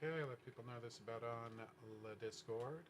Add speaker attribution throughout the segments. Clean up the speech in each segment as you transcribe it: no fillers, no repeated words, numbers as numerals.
Speaker 1: Okay, let people know this about on the Discord.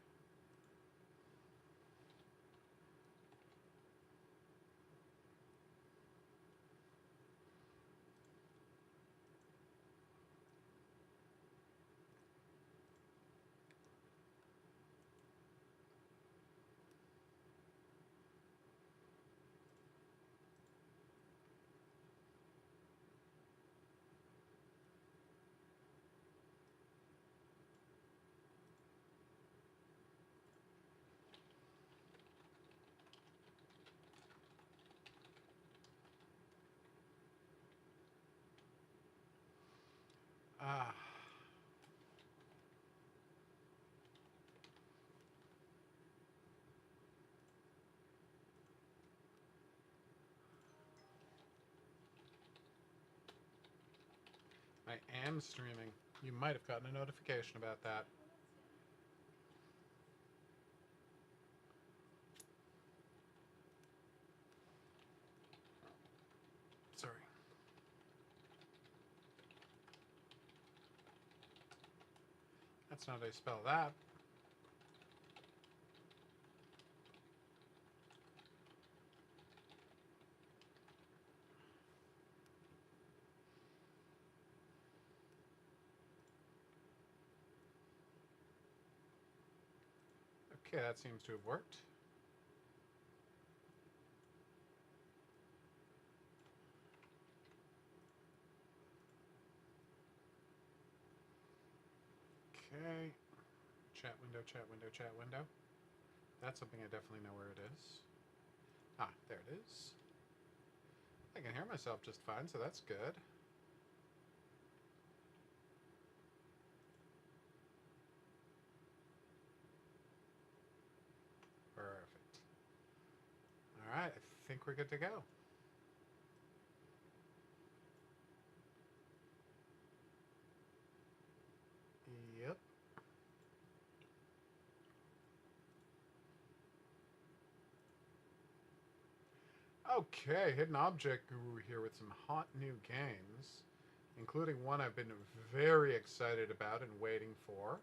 Speaker 1: Ah. I am streaming. You might have gotten a notification about that. Sorry. That's not how you spell that. Okay, that seems to have worked. Okay. Chat window, chat window, chat window. That's something I definitely know where it is. Ah, there it is. I can hear myself just fine, so that's good. Perfect. All right, I think we're good to go. Yep. Okay, Hidden Object Guru here with some hot new games, including one I've been very excited about and waiting for.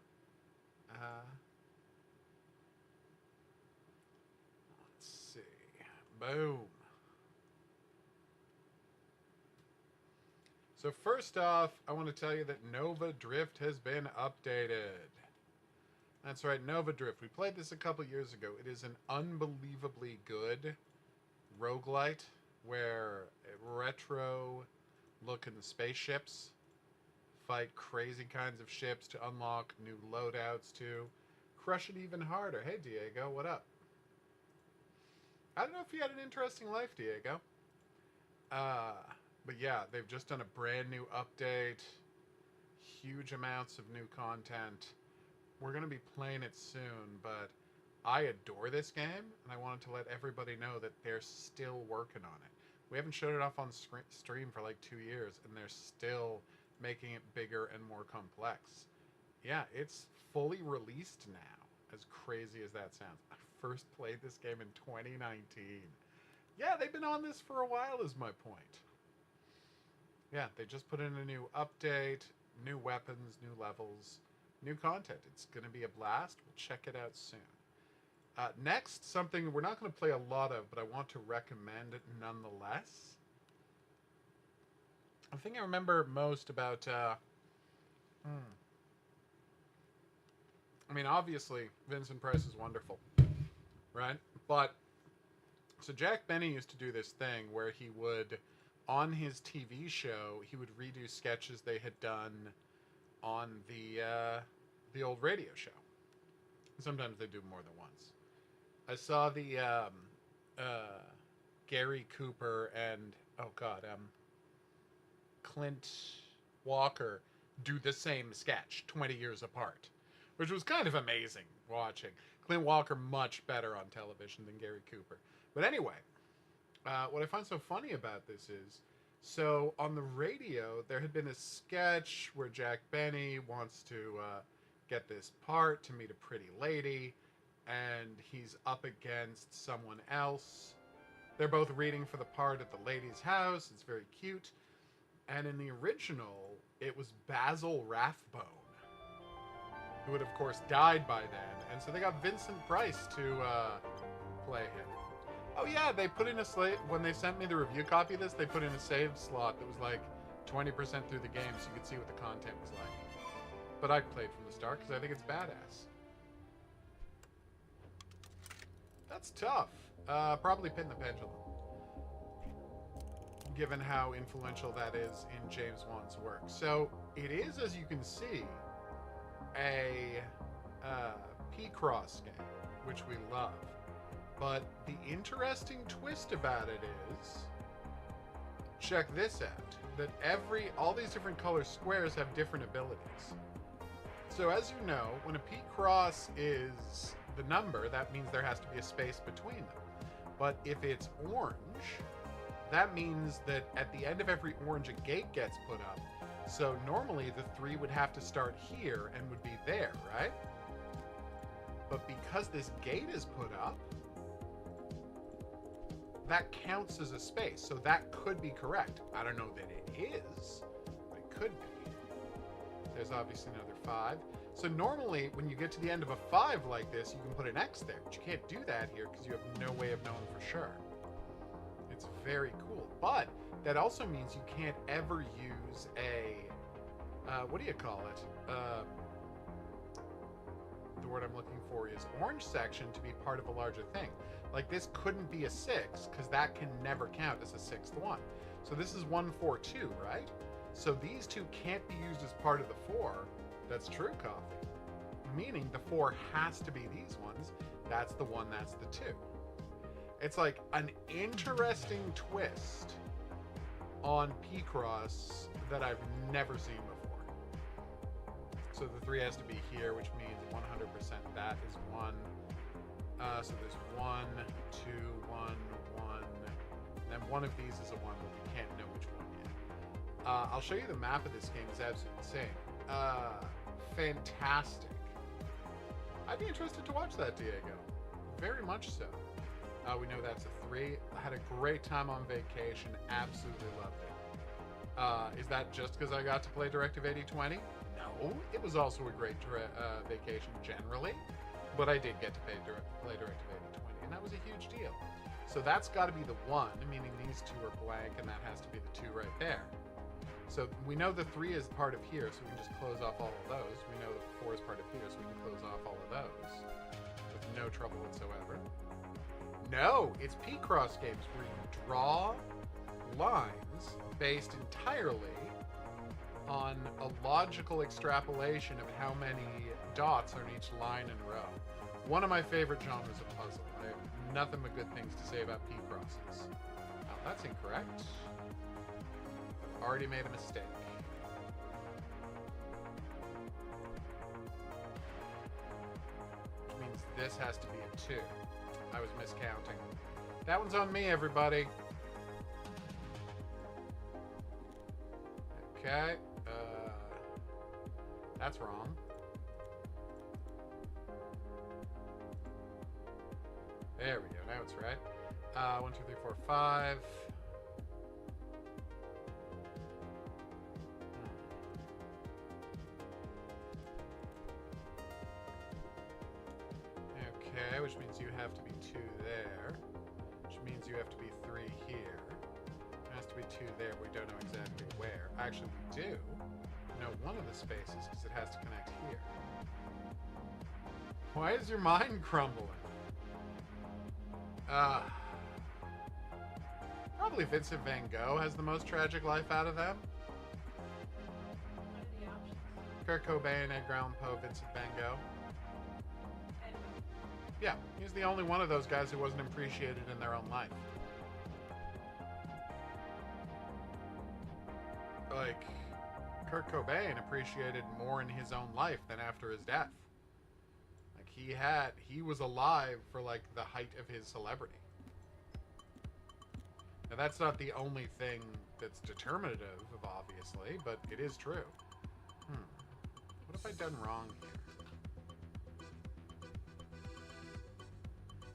Speaker 1: Uh, let's see. Boom. So first off, I want to tell you that Nova Drift has been updated. That's right, Nova Drift. We played this a couple years ago. It is an unbelievably good roguelite where retro looking spaceships fight crazy kinds of ships to unlock new loadouts to crush it even harder. Hey Diego, what up? I don't know if you had an interesting life, Diego. Uh, but yeah, they've just done a brand new update, huge amounts of new content. We're going to be playing it soon, but I adore this game, and I wanted to let everybody know that they're still working on it. We haven't showed it off on stream for like 2 years, and they're still making it bigger and more complex. Yeah, it's fully released now, as crazy as that sounds. I first played this game in 2019. Yeah, they've been on this for a while, is my point. Yeah, they just put in a new update, new weapons, new levels, new content. It's going to be a blast. We'll check it out soon. Next, something we're not going to play a lot of, but I want to recommend it nonetheless. The thing I remember most about, I mean, obviously, Vincent Price is wonderful, right? But, so Jack Benny used to do this thing where he would, on his TV show, he would redo sketches they had done on the old radio show. Sometimes they do more than once. I saw the uh, Gary Cooper and oh god, Clint Walker do the same sketch 20 years apart, which was kind of amazing watching. Clint Walker much better on television than Gary Cooper. But anyway, what I find so funny about this is, so on the radio, there had been a sketch where Jack Benny wants to get this part to meet a pretty lady, and he's up against someone else. They're both reading for the part at the lady's house. It's very cute. And in the original, it was Basil Rathbone. who had, of course, died by then. And so they got Vincent Price to play him. Oh, yeah, they put in a slate. When they sent me the review copy of this, they put in a save slot that was like 20% through the game so you could see what the content was like. But I played from the start because I think it's badass. That's tough. Probably Pin the Pendulum, given how influential that is in James Wan's work. So it is, as you can see, a P-Cross game, which we love. But the interesting twist about it is, check this out, that all these different color squares have different abilities. So as you know, when a P-Cross is the number, that means there has to be a space between them. But if it's orange, that means that at the end of every orange, a gate gets put up. So normally the 3 would have to start here and would be there, right? But because this gate is put up, that counts as a space. So that could be correct. I don't know that it is, but it could be. There's obviously another 5. So normally when you get to the end of a 5 like this, you can put an X there, but you can't do that here because you have no way of knowing for sure. It's very cool. But that also means you can't ever use a, what do you call it? The word I'm looking for is orange section to be part of a larger thing. Like this couldn't be a 6 because that can never count as a 6th one. So this is 1, 4, 2, right? So these 2 can't be used as part of the 4. That's true, Coffee. Meaning the 4 has to be these ones. That's the 1, that's the 2. It's like an interesting twist on P-Cross that I've never seen before. So the 3 has to be here, which means 100% that is 1. So there's 1, 2, 1, 1. And then one of these is a 1, but we can't know which one yet. I'll show you the map of this game. It's absolutely insane. Fantastic. I'd be interested to watch that, Diego. Very much so. We know that's a 3. I had a great time on vacation. Absolutely loved it. Is that just because I got to play Directive 8020? No. It was also a great vacation generally. But I did get to play Directive 8020, and that was a huge deal. So that's got to be the 1, meaning these 2 are blank, and that has to be the 2 right there. So we know the 3 is part of here, so we can just close off all of those. We know the 4 is part of here, so we can close off all of those with no trouble whatsoever. No, it's P-Cross games where you draw lines based entirely on a logical extrapolation of how many dots on each line and row. One of my favorite genres of puzzle. I have nothing but good things to say about P-Crosses. Now, that's incorrect. Already made a mistake. Which means this has to be a 2. I was miscounting. That one's on me, everybody. Okay. That's wrong. There we go. Now it's right. 1, 2, 3, 4, 5. Okay, which means you have to be 2 there. Which means you have to be 3 here. There has to be 2 there. We don't know exactly where. Actually, we do know one of the spaces because it has to connect here. Why is your mind crumbling? Probably Vincent van Gogh has the most tragic life out of them.
Speaker 2: What are the options?
Speaker 1: Kurt Cobain, Edgar Allan Poe, Vincent van Gogh. Yeah, he's the only one of those guys who wasn't appreciated in their own life. Like, Kurt Cobain appreciated more in his own life than after his death. Like, he was alive for, like, the height of his celebrity. Now, that's not the only thing that's determinative of, obviously, but it is true. What have I done wrong here?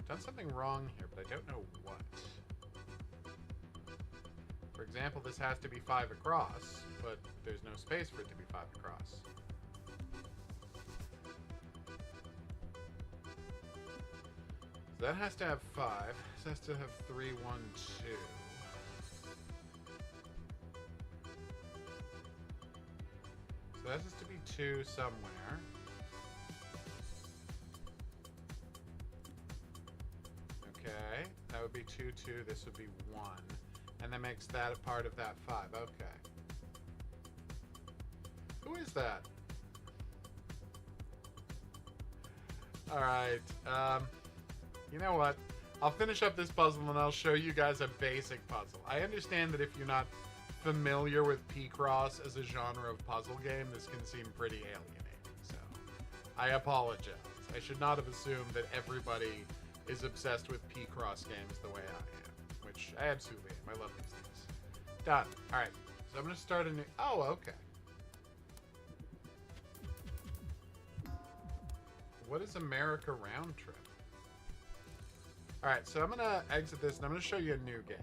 Speaker 1: Done something wrong here, but I don't know what. For example, this has to be 5 across, but there's no space for it to be 5 across. So that has to have 5. This has to have 3, 1, 2. So that has to be 2 somewhere. Okay, that would be 2, 2. This would be 1. And that makes that a part of that 5. Okay. Who is that? Alright, you know what? I'll finish up this puzzle and I'll show you guys a basic puzzle. I understand that if you're not familiar with P-Cross as a genre of puzzle game, this can seem pretty alienating, so I apologize. I should not have assumed that everybody is obsessed with P-Cross games the way I am, which I absolutely am. I love these things. Done. Alright, so I'm going to start a new... Oh, okay. What is America Round Trip? Alright, so I'm going to exit this and I'm going to show you a new game.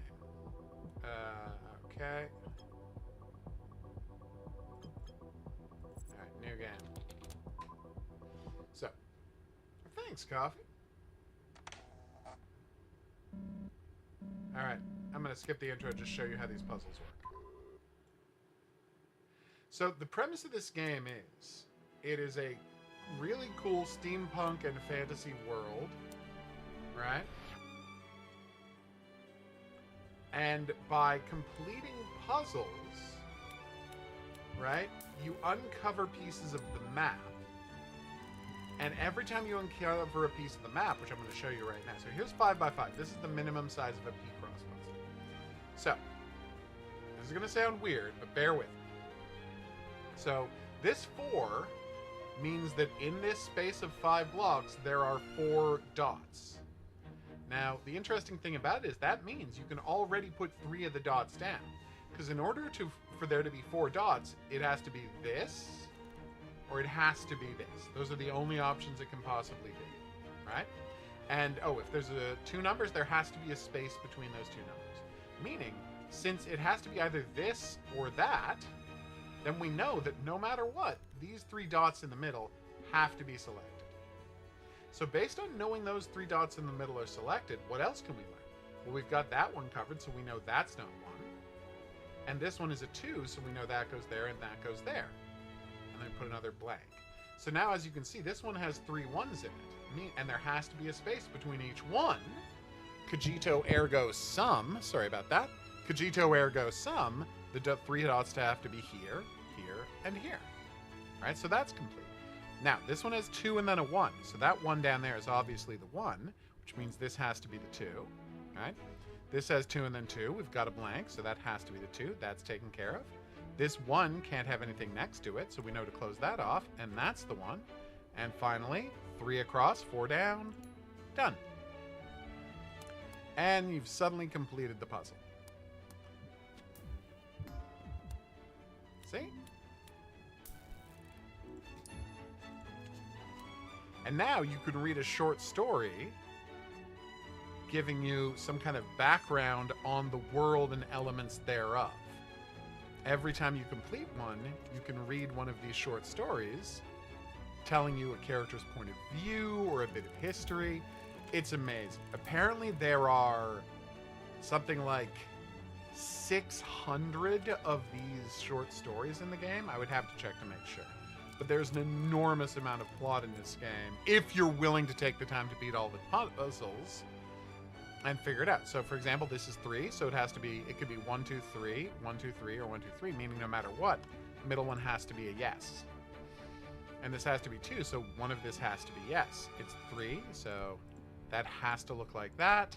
Speaker 1: Okay. Alright, new game. So, thanks, coffee. Alright, I'm going to skip the intro and just show you how these puzzles work. So, the premise of this game is, it is a really cool steampunk and fantasy world, right? And by completing puzzles, right, you uncover pieces of the map. And every time you uncover a piece of the map, which I'm going to show you right now. So here's 5 by 5. This is the minimum size of a P-Cross puzzle. So, this is going to sound weird, but bear with me. So, this 4 means that in this space of 5 blocks, there are 4 dots. Now, the interesting thing about it is that means you can already put 3 of the dots down. Because in order for there to be 4 dots, it has to be this, or it has to be this. Those are the only options it can possibly be, right? And, oh, if there's 2 numbers, there has to be a space between those 2 numbers. Meaning, since it has to be either this or that, then we know that no matter what, these 3 dots in the middle have to be selected. So based on knowing those 3 dots in the middle are selected, what else can we learn? Well, we've got that one covered, so we know that's not 1. And this one is a 2, so we know that goes there and that goes there. And then put another blank. So now, as you can see, this one has 3 1s in it. And there has to be a space between each one. Cogito ergo sum. Sorry about that. Cogito ergo sum. The 3 dots have to be here, here, and here. All right, so that's complete. Now, this one has 2 and then a 1. So that 1 down there is obviously the 1, which means this has to be the 2. Right? This has 2 and then 2. We've got a blank, so that has to be the 2. That's taken care of. This 1 can't have anything next to it, so we know to close that off, and that's the 1. And finally, 3 across, 4 down. Done. And you've suddenly completed the puzzle. See? And now you can read a short story giving you some kind of background on the world and elements thereof. Every time you complete one, you can read one of these short stories telling you a character's point of view or a bit of history. It's amazing. Apparently there are something like 600 of these short stories in the game. I would have to check to make sure. But there's an enormous amount of plot in this game if you're willing to take the time to beat all the puzzles and figure it out. So, for example, this is 3, so it could be 1, 2, 3, 1, 2, 3, or 1, 2, 3, meaning no matter what, the middle one has to be a yes. And this has to be 2, so one of this has to be yes. It's 3, so that has to look like that.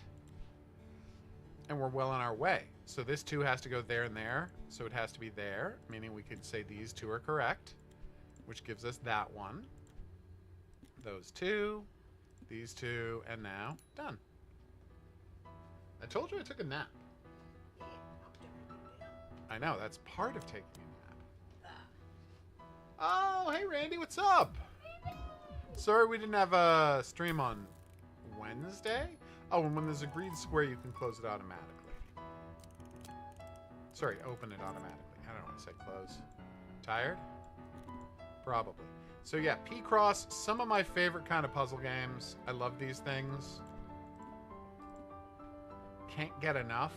Speaker 1: And we're well on our way. So this 2 has to go there and there, so it has to be there, meaning we could say these 2 are correct, which gives us that one. Those 2, these 2, and now done. I told you I took a nap. I know, that's part of taking a nap. Oh, hey Randy, what's up? Sorry we didn't have a stream on Wednesday. Oh, and when there's a green square, you can close it automatically. Sorry, open it automatically. I don't want to say close. Tired? Probably. So yeah, P-Cross, some of my favorite kind of puzzle games. I love these things. can't get enough.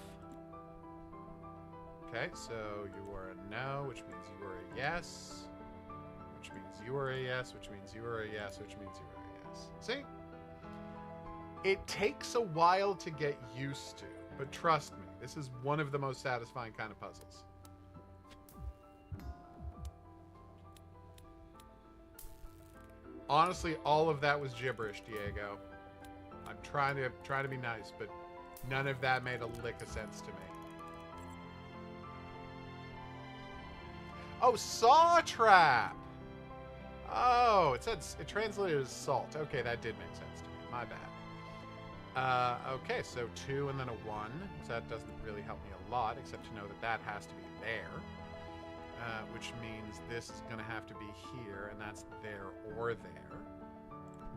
Speaker 1: Okay, so you are a no, which means you are a yes. Which means you are a yes, which means you are a yes, which means you are a yes. See? It takes a while to get used to, but trust me, this is one of the most satisfying kind of puzzles. Honestly, all of that was gibberish, Diego. I'm trying to be nice, but none of that made a lick of sense to me. Oh, saw trap. Oh, it translated as salt. Okay, that did make sense to me. My bad. Okay, so 2 and then a 1. So that doesn't really help me a lot, except to know that that has to be there. Which means this is going to have to be here, and that's there or there.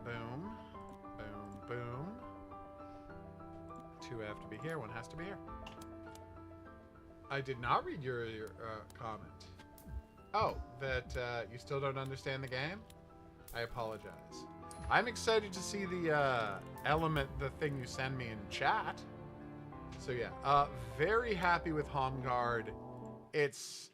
Speaker 1: Boom. Boom, boom. 2 have to be here, 1 has to be here. I did not read your comment. Oh, that you still don't understand the game? I apologize. I'm excited to see the thing you send me in chat. So yeah, very happy with Home Guard. It's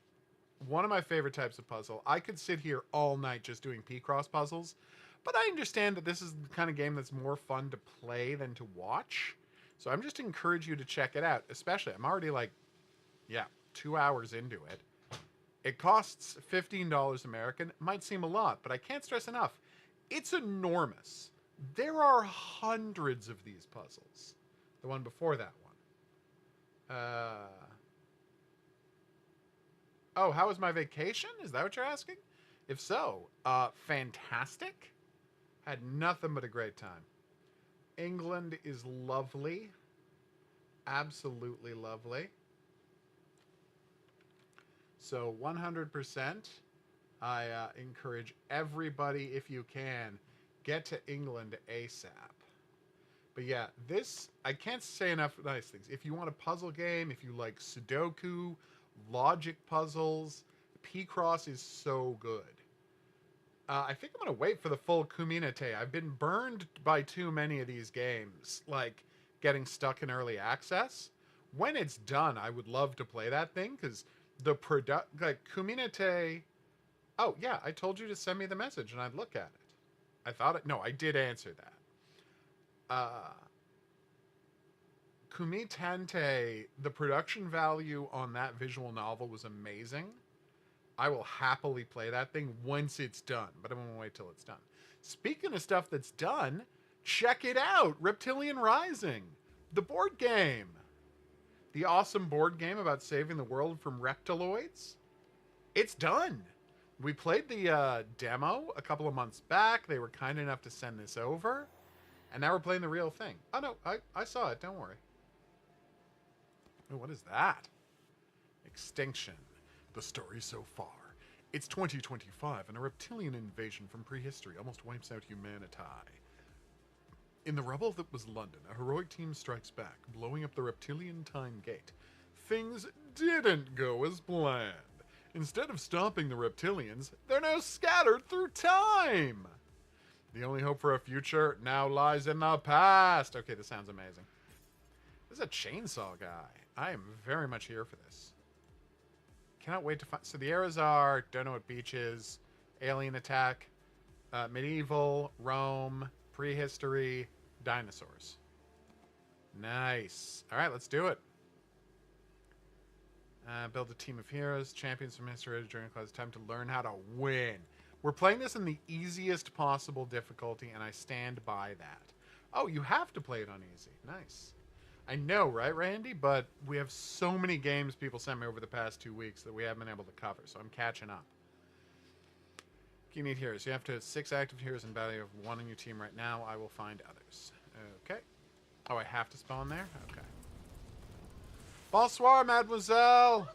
Speaker 1: one of my favorite types of puzzle. I could sit here all night just doing P-Cross puzzles, but I understand that this is the kind of game that's more fun to play than to watch. So I'm just encourage you to check it out, especially, I'm already like, 2 hours into it. It costs $15 American. Might seem a lot, but I can't stress enough. It's enormous. There are hundreds of these puzzles. The one before that one. Oh, how was my vacation? Is that what you're asking? If so, fantastic. Had nothing but a great time. England is lovely. Absolutely lovely. So 100%, I encourage everybody, if you can, get to England ASAP. But yeah, this, I can't say enough nice things. If you want a puzzle game, if you like Sudoku, logic puzzles, P-Cross is so good. I think I'm going to wait for the full community. I've been burned by too many of these games, like getting stuck in early access. When it's done, I would love to play that thing, because the community. Oh yeah, I told you to send me the message and I'd look at it. I thought it. No, I did answer that. Kumitante, the production value on that visual novel was amazing. I will happily play that thing once it's done, but I'm gonna wait till it's done. Speaking of stuff that's done, check it out, Reptilian Rising, the board game. The awesome board game about saving the world from reptiloids. It's done. We played the demo a couple of months back. They were kind enough to send this over. And now we're playing the real thing. Oh, no, I saw it. Don't worry. Oh, what is that? Extinction. The story so far. It's 2025, and a reptilian invasion from prehistory almost wipes out humanity. In the rubble that was London, a heroic team strikes back, blowing up the reptilian time gate. Things didn't go as planned. Instead of stopping the reptilians, they're now scattered through time. The only hope for a future now lies in the past. Okay, this sounds amazing. This is a chainsaw guy. I am very much here for this. Cannot wait to find... So the eras are, don't know what beach is, alien attack, medieval, Rome, prehistory, dinosaurs. Nice. All right, let's do it. Build a team of heroes, champions from history during a class. Time to learn how to win. We're playing this in the easiest possible difficulty, and I stand by that. Oh, you have to play it on easy. Nice. I know, right, Randy? But we have so many games people sent me over the past 2 weeks that we haven't been able to cover, so I'm catching up. You need heroes. You have to have 6 active heroes in battle. You have 1 on your team right now. I will find others. Okay. Oh, I have to spawn there? Okay. Bonsoir, mademoiselle!
Speaker 2: Bonsoir.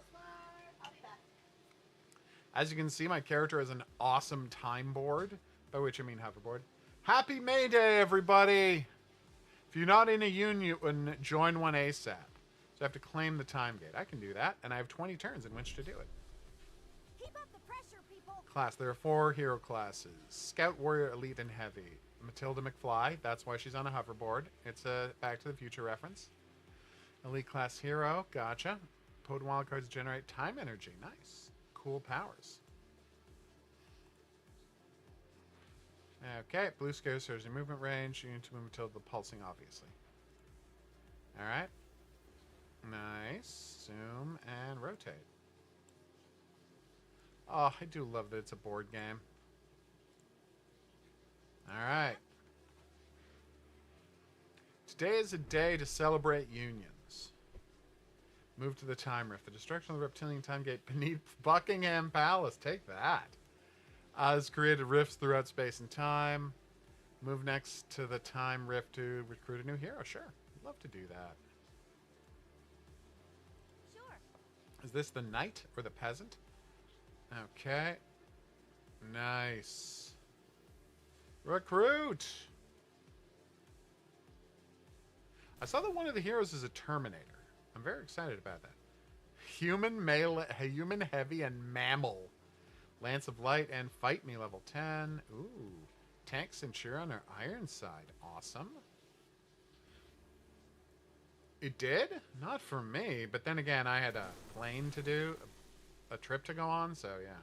Speaker 2: I'll be back.
Speaker 1: As you can see, my character has an awesome time board, by which I mean hoverboard. Happy May Day, everybody! If you're not in a union, join one ASAP. So I have to claim the time gate. I can do that, and I have 20 turns in which to do it.
Speaker 2: Keep up the pressure, people.
Speaker 1: Class. There are 4 hero classes. Scout, Warrior, Elite, and Heavy. Matilda McFly. That's why she's on a hoverboard. It's a Back to the Future reference. Elite class hero. Gotcha. Potent wild cards generate time energy. Nice. Cool powers. Okay. Blue scale serves your movement range. You need to move until the pulsing, obviously. Alright. Nice. Zoom and rotate. Oh, I do love that it's a board game. Alright. Today is a day to celebrate unions. Move to the time rift. The destruction of the reptilian time gate beneath Buckingham Palace. Take that. Has created rifts throughout space and time. Move next to the time rift to recruit a new hero. Sure. I'd love to do that.
Speaker 2: Sure.
Speaker 1: Is this the knight or the peasant? Okay. Nice. Recruit! I saw that one of the heroes is a Terminator. I'm very excited about that. Human, human heavy, and mammal. Lance of Light and Fight Me level 10. Ooh. Tank Centurion or Ironside. Awesome. It did? Not for me. But then again, I had a plane to do. A trip to go on, so yeah.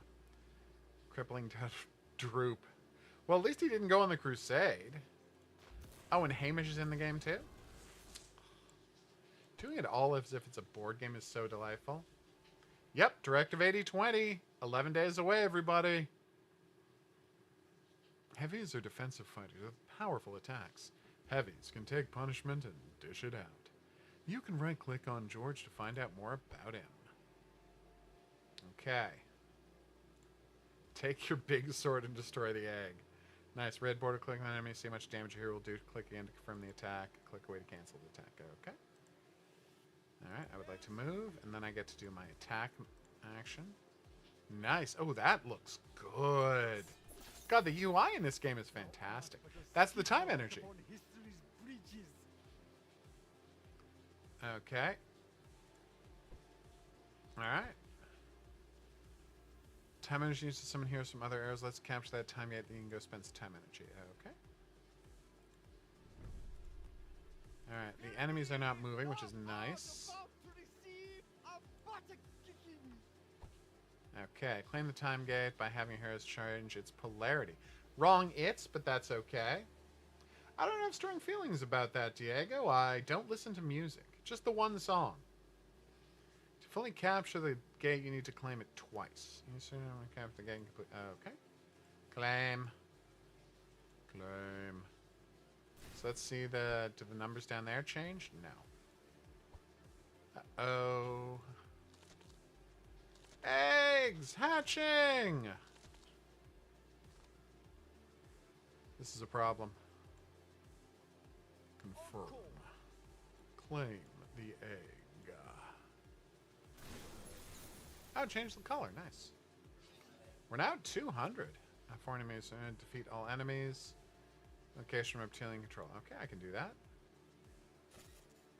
Speaker 1: Crippling Death Droop. Well, at least he didn't go on the crusade. Oh, and Hamish is in the game too? Doing it all as if it's a board game is so delightful. Yep, Directive 8020. 11 days away, everybody. Heavies are defensive fighters with powerful attacks. Heavies can take punishment and dish it out. You can right-click on George to find out more about him. Okay. Take your big sword and destroy the egg. Nice. Red border, click on the enemy. See how much damage your hero will do. Click again to confirm the attack. Click away to cancel the attack. Okay. Alright, I would like to move, and then I get to do my attack action. Nice. Oh, that looks good. God, the UI in this game is fantastic. That's the time energy. Okay. Alright. Time energy used to summon heroes from other arrows. Let's capture that time yet. You can go spend some time energy. Okay. Alright, the enemies are not moving, which is nice. Okay, claim the time gate by having heroes change its polarity. Wrong it's, but that's okay. I don't have strong feelings about that, Diego. I don't listen to music. Just the one song. To fully capture the gate, you need to claim it twice. You soon capture the gate and complete. Okay. Claim. Claim. So let's see the. Do the numbers down there change? No. Uh-oh. Eggs hatching. This is a problem. Confirm. Claim the egg. Oh, change the color. Nice. We're now at 200. Four enemies. Defeat all enemies. Location reptilian control. Okay, I can do that.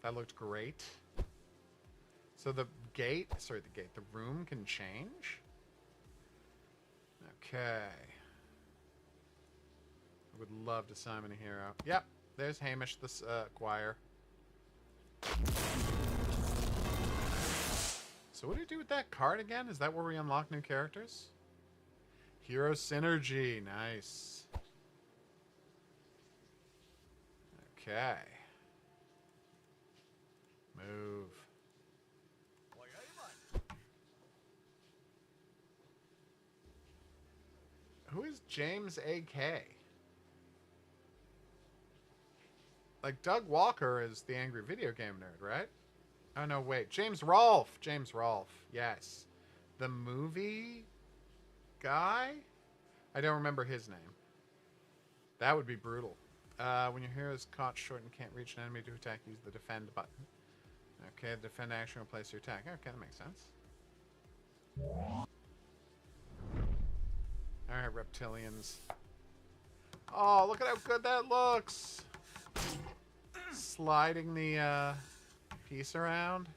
Speaker 1: That looked great. So the gate, the room can change? Okay. I would love to summon a hero. Yep, there's Hamish the choir. So what do you do with that card again? Is that where we unlock new characters? Hero Synergy. Nice. Okay. Move. Who is James A.K.? Like, Doug Walker is the angry video game nerd, right? Oh, no, wait. James Rolfe. James Rolfe. Yes. The movie guy? I don't remember his name. That would be brutal. When your hero is caught short and can't reach an enemy to attack, use the defend button. Okay, the defend action will place your attack. Okay, that makes sense. Alright, reptilians. Oh, look at how good that looks! Sliding the piece around.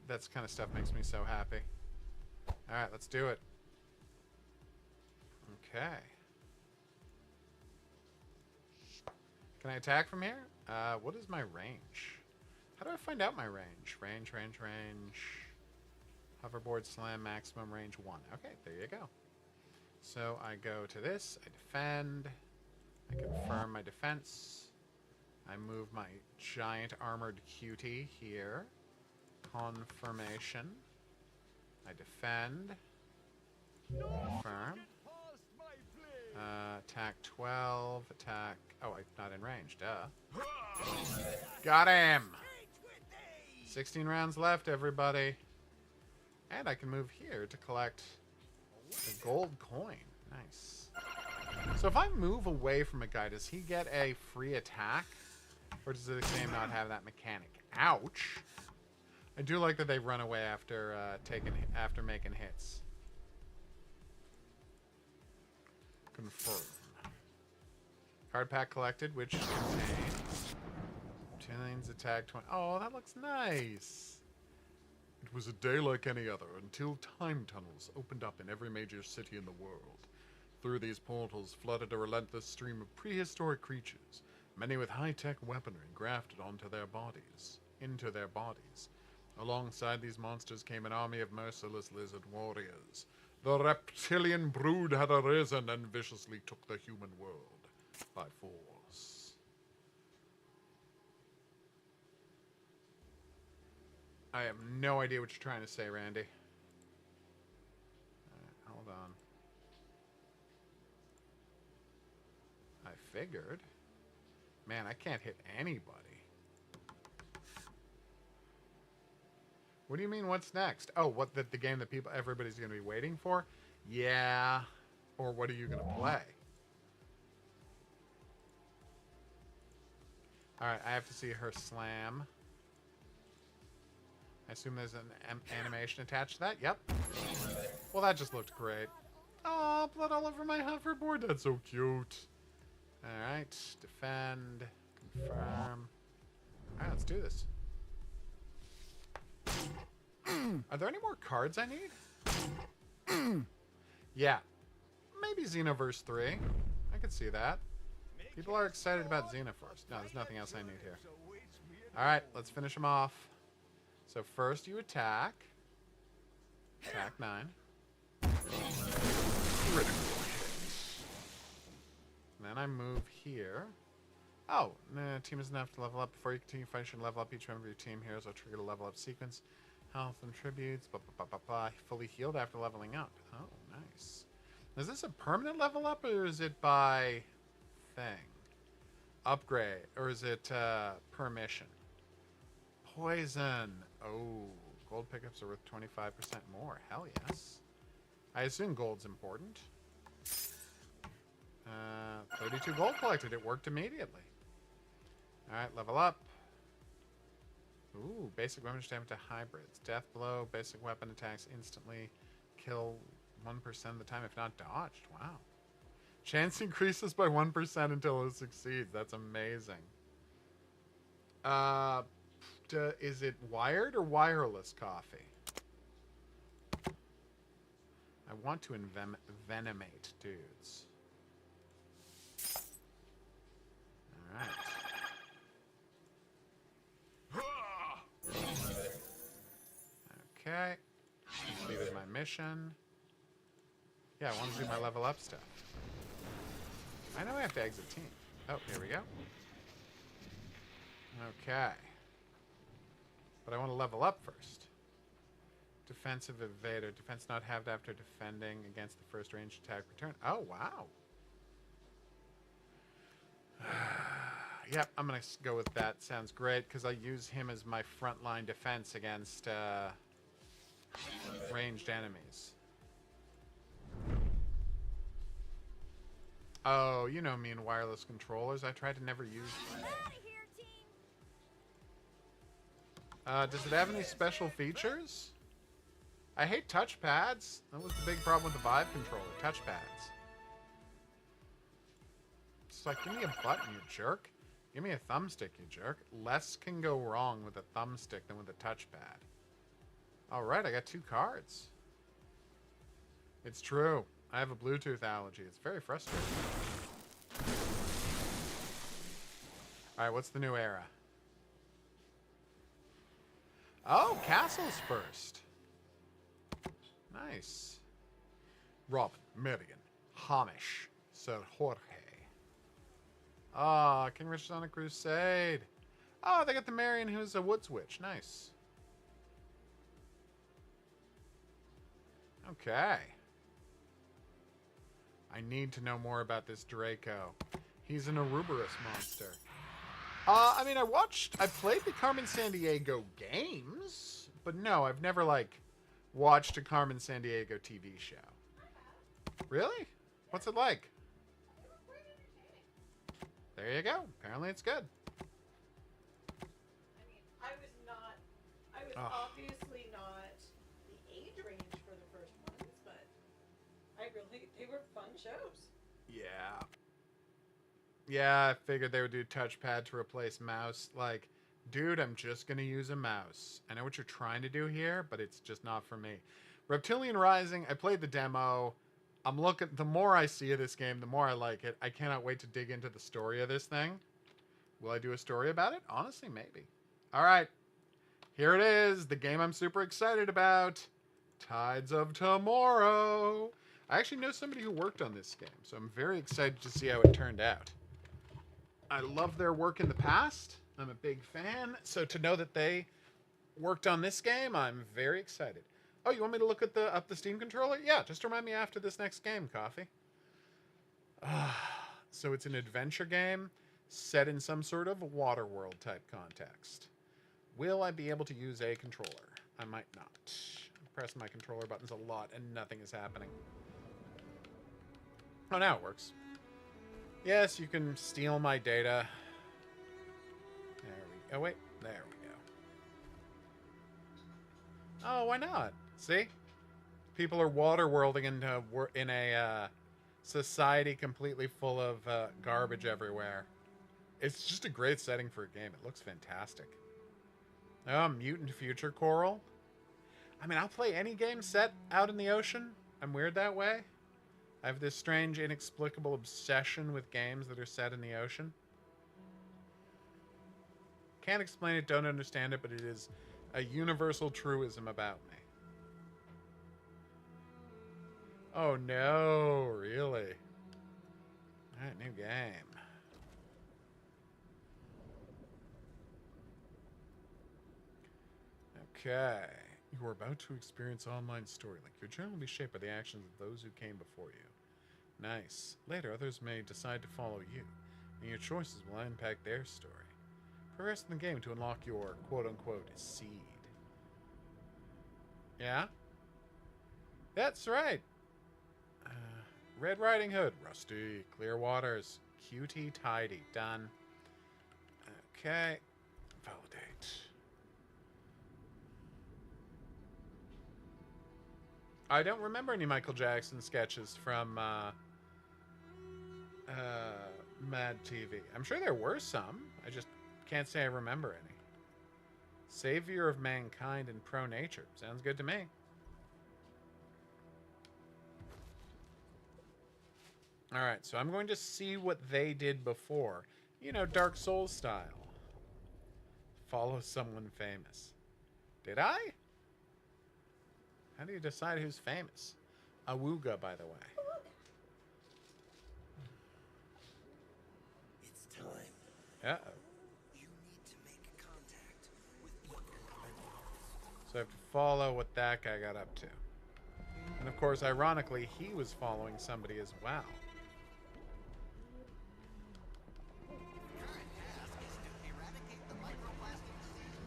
Speaker 1: That kind of stuff makes me so happy. Alright, let's do it. Okay. Can I attack from here? What is my range? How do I find out my range? Range. Hoverboard slam, maximum range 1. Okay, there you go. So I go to this, I defend, I confirm my defense, I move my giant armored cutie here, confirmation, I defend, confirm, attack 12, attack, oh, I'm not in range, duh. Got him! 16 rounds left, everybody. And I can move here to collect a gold coin. Nice. So if I move away from a guy, does he get a free attack? Or does the game not have that mechanic? Ouch! I do like that they run away after after making hits. Confirm. Card pack collected, which contains 2 lanes attack 20. Oh, that looks nice. It was a day like any other until time tunnels opened up in every major city in the world. Through these portals flooded a relentless stream of prehistoric creatures, many with high-tech weaponry grafted into their bodies. Alongside these monsters came an army of merciless lizard warriors. The reptilian brood had arisen and viciously took the human world by force. I have no idea what you're trying to say, Randy. Hold on. I figured. Man, I can't hit anybody. What do you mean, what's next? Oh, what, the game that everybody's going to be waiting for? Yeah. Or what are you going to play? Alright, I have to see her slam. I assume there's an animation attached to that. Yep. Well, that just looked great. Oh, blood all over my hoverboard. That's so cute. Alright, defend, confirm. Alright, let's do this. Are there any more cards I need? Yeah. Maybe Xenoverse 3. I could see that. People are excited about Xenoverse. No, there's nothing else I need here. Alright, let's finish them off. So first you attack. Attack 9. Critical hit. Then I move here. Oh, nah, team is enough to level up. Before you continue fighting, you should level up each member of your team. Heroes will trigger the level up sequence. Health and tributes. Blah, blah, blah, blah, blah. Fully healed after leveling up. Oh, nice. Is this a permanent level up, or is it by thing? Upgrade. Or is it per mission? Poison. Oh, gold pickups are worth 25% more. Hell yes. I assume gold's important. 32 gold collected. It worked immediately. Alright, level up. Ooh, basic weapon damage to hybrids. Death blow, basic weapon attacks instantly. Kill 1% of the time if not dodged. Wow. Chance increases by 1% until it succeeds. That's amazing. Is it wired or wireless coffee? I want to envenomate dudes. Alright. Okay. Completed my mission. Yeah, I want to do my level up stuff. I know I have to exit team. Oh, here we go. Okay. But I want to level up first. Defensive evader. Defense not halved after defending against the first ranged attack return. Oh, wow. Yep, I'm going to go with that. Sounds great, because I use him as my frontline defense against ranged enemies. Oh, you know me and wireless controllers. I try to never use them. Does it have any special features? I hate touchpads. That was the big problem with the Vive controller. Touchpads. It's like, give me a button, you jerk. Give me a thumbstick, you jerk. Less can go wrong with a thumbstick than with a touchpad. Alright, I got 2 cards. It's true. I have a Bluetooth allergy. It's very frustrating. Alright, what's the new era? Oh, castles first. Nice. Robin, Merian, Hamish, Sir Jorge. Ah, King Richard's on a crusade. Oh, they got the Marion who's a woods witch. Nice. Okay. I need to know more about this Draco. He's an Ouroboros monster. I mean, I played the Carmen Sandiego games, but no, I've never, like, watched a Carmen Sandiego TV show. Really? What's it like? There you go. Apparently it's good.
Speaker 3: I mean, I was obviously not the age range for the first ones, but they were fun shows.
Speaker 1: Yeah. Yeah, I figured they would do touchpad to replace mouse. Like, dude, I'm just going to use a mouse. I know what you're trying to do here, but it's just not for me. Reptilian Rising, I played the demo. The more I see of this game, the more I like it. I cannot wait to dig into the story of this thing. Will I do a story about it? Honestly, maybe. All right. Here it is, the game I'm super excited about. Tides of Tomorrow. I actually know somebody who worked on this game, so I'm very excited to see how it turned out. I love their work in the past. I'm a big fan. So to know that they worked on this game, I'm very excited. Oh, you want me to look at up the Steam controller? Yeah, just remind me after this next game, Coffee. So it's an adventure game set in some sort of water world type context. Will I be able to use a controller? I might not. I'm pressing my controller buttons a lot and nothing is happening. Oh, now it works. Yes, you can steal my data. Oh, wait. There we go. Oh, why not? See? People are waterworlding in a society completely full of garbage everywhere. It's just a great setting for a game. It looks fantastic. Oh, Mutant Future Coral. I mean, I'll play any game set out in the ocean. I'm weird that way. I have this strange, inexplicable obsession with games that are set in the ocean. Can't explain it, don't understand it, but it is a universal truism about me. Oh no, really? Alright, new game. Okay. You are about to experience online storyline. Your journey will be shaped by the actions of those who came before you. Nice. Later, others may decide to follow you, and your choices will impact their story. Progress in the game to unlock your quote-unquote seed. Yeah? That's right. Red Riding Hood. Rusty. Clear Waters. QT Tidy. Done. Okay. Validate. I don't remember any Michael Jackson sketches from Mad TV. I'm sure there were some. I just can't say I remember any. Savior of mankind and pro-nature. Sounds good to me. Alright, so I'm going to see what they did before. You know, Dark Souls style. Follow someone famous. Did I? How do you decide who's famous? Awooga, by the way.
Speaker 4: It's time.
Speaker 1: Uh-oh.
Speaker 4: You need to make contact with people.
Speaker 1: So I have to follow what that guy got up to. And of course, ironically, he was following somebody as well.
Speaker 4: Current task is to eradicate the microplastic disease.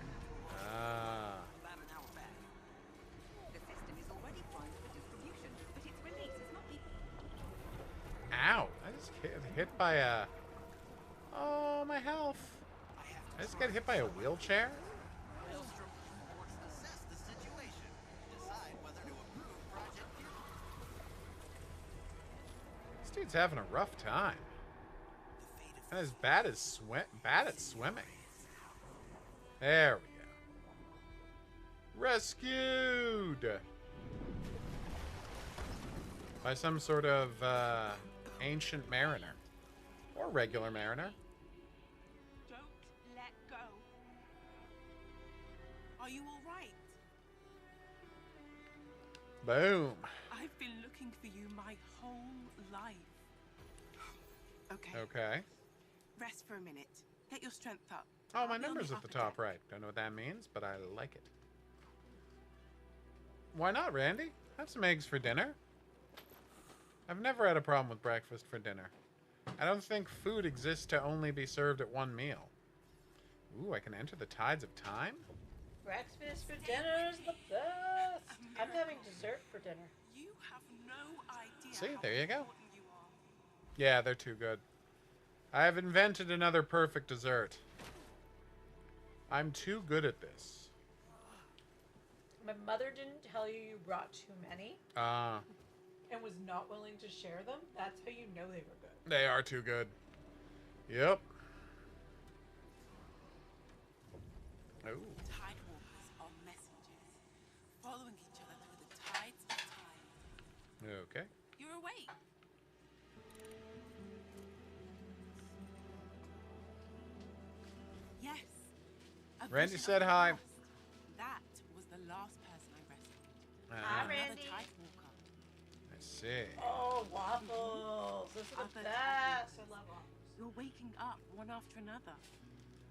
Speaker 1: Ah.
Speaker 4: About an hour back.
Speaker 5: The system is already primed for distribution, but its release is not equal.
Speaker 1: Ow. I just get hit by a... Oh, my health. I just get hit by a wheelchair?
Speaker 4: Maelstrom reports assess the situation. Decide whether to approve Project Q.
Speaker 1: This dude's having a rough time.
Speaker 4: The fate of
Speaker 1: And as bad at swimming. There we go. Rescued! By some sort of ancient mariner. Or regular mariner.
Speaker 5: Don't let go. Are you all right?
Speaker 1: Boom.
Speaker 5: I've been looking for you my whole life. Okay.
Speaker 1: Okay.
Speaker 5: Rest for a minute. Get your strength up.
Speaker 1: Oh,
Speaker 5: I'll
Speaker 1: my
Speaker 5: be on
Speaker 1: number's at
Speaker 5: upper
Speaker 1: the top
Speaker 5: deck.
Speaker 1: right. Don't know what that means, but I like it. Why not, Randy? Have some eggs for dinner. I've never had a problem with breakfast for dinner. I don't think food exists to only be served at one meal. Ooh, I can enter the tides of time?
Speaker 3: Breakfast for dinner is the best. I'm having dessert for dinner.
Speaker 5: You have no idea.
Speaker 1: See,
Speaker 5: how
Speaker 1: there you go.
Speaker 5: important you are.
Speaker 1: Yeah, they're too good. I have invented another perfect dessert. I'm too good at this.
Speaker 3: My mother didn't tell you brought too many
Speaker 1: Ah,
Speaker 3: and was not willing to share them. That's how you know they were good.
Speaker 1: they are too good. Yep. Oh.
Speaker 5: Tidewalkers are messengers, following each other through the tides of time.
Speaker 1: Okay.
Speaker 5: You're awake. Yes. a
Speaker 1: Randy
Speaker 5: vision
Speaker 1: said
Speaker 5: of the
Speaker 1: hi.
Speaker 5: past. That was the last person I rescued.
Speaker 1: Ah,
Speaker 3: Randy.
Speaker 5: Another Tidewalker.
Speaker 1: I see.
Speaker 3: Oh, waffles. Those are the
Speaker 5: Other
Speaker 3: best. I love waffles.
Speaker 5: You're waking up one after another,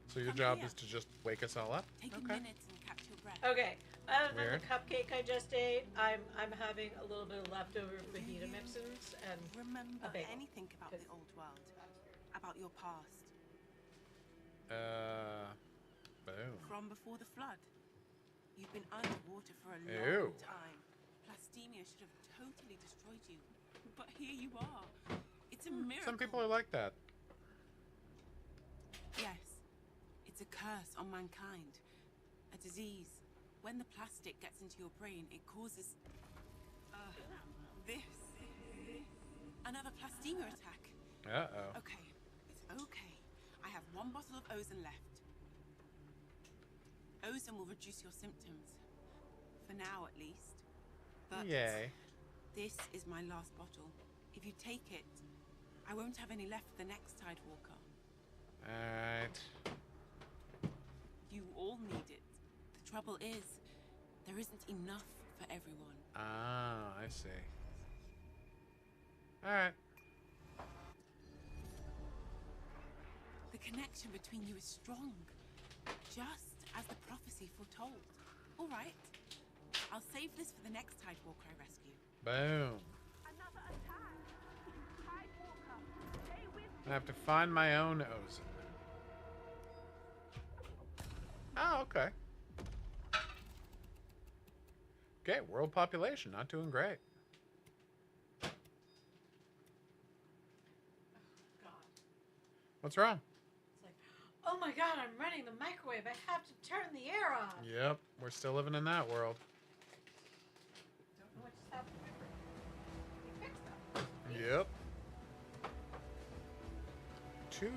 Speaker 1: So your
Speaker 5: Come
Speaker 1: job
Speaker 5: here.
Speaker 1: is to just wake us all up?
Speaker 5: taking
Speaker 1: Okay.
Speaker 5: minutes and catch your breath.
Speaker 3: Okay. Other than
Speaker 1: Weird.
Speaker 3: the cupcake I just ate, I'm having a little bit of leftover fajita
Speaker 5: you
Speaker 3: mixins and
Speaker 5: Remember
Speaker 3: A bagel.
Speaker 5: anything about the old world? About your past?
Speaker 1: Boom.
Speaker 5: From before the flood? You've been underwater for a
Speaker 1: Ew.
Speaker 5: long time. Plastemia should have totally destroyed you. But here you are. It's a miracle.
Speaker 1: Some people are like that.
Speaker 5: Yes. It's a curse on mankind. A disease. When the plastic gets into your brain, it causes... this. Another plastemia attack.
Speaker 1: Uh-oh.
Speaker 5: Okay. It's okay. I have one bottle of ozone left. Ozone will reduce your symptoms. For now, at least. But
Speaker 1: Yay.
Speaker 5: this is my last bottle. If you take it, I won't have any left for the next Tidewalker.
Speaker 1: Alright.
Speaker 5: You all need it. The trouble is, there isn't enough for everyone.
Speaker 1: Ah, I see. Alright.
Speaker 5: The connection between you is strong. Just as the prophecy foretold. All right. I'll save this for the next Tidewalker I rescue.
Speaker 1: Boom.
Speaker 2: Another attack. Tidewalker, stay with
Speaker 1: I have to find my own ozone. Oh, okay. Okay, world population not doing great.
Speaker 3: God.
Speaker 1: What's wrong?
Speaker 3: It's like, oh my God, I'm running the microwave. I have to turn the air on.
Speaker 1: Yep, we're still living in that world.
Speaker 3: Don't know what just happened to my fridge. They fixed that.
Speaker 1: Yep.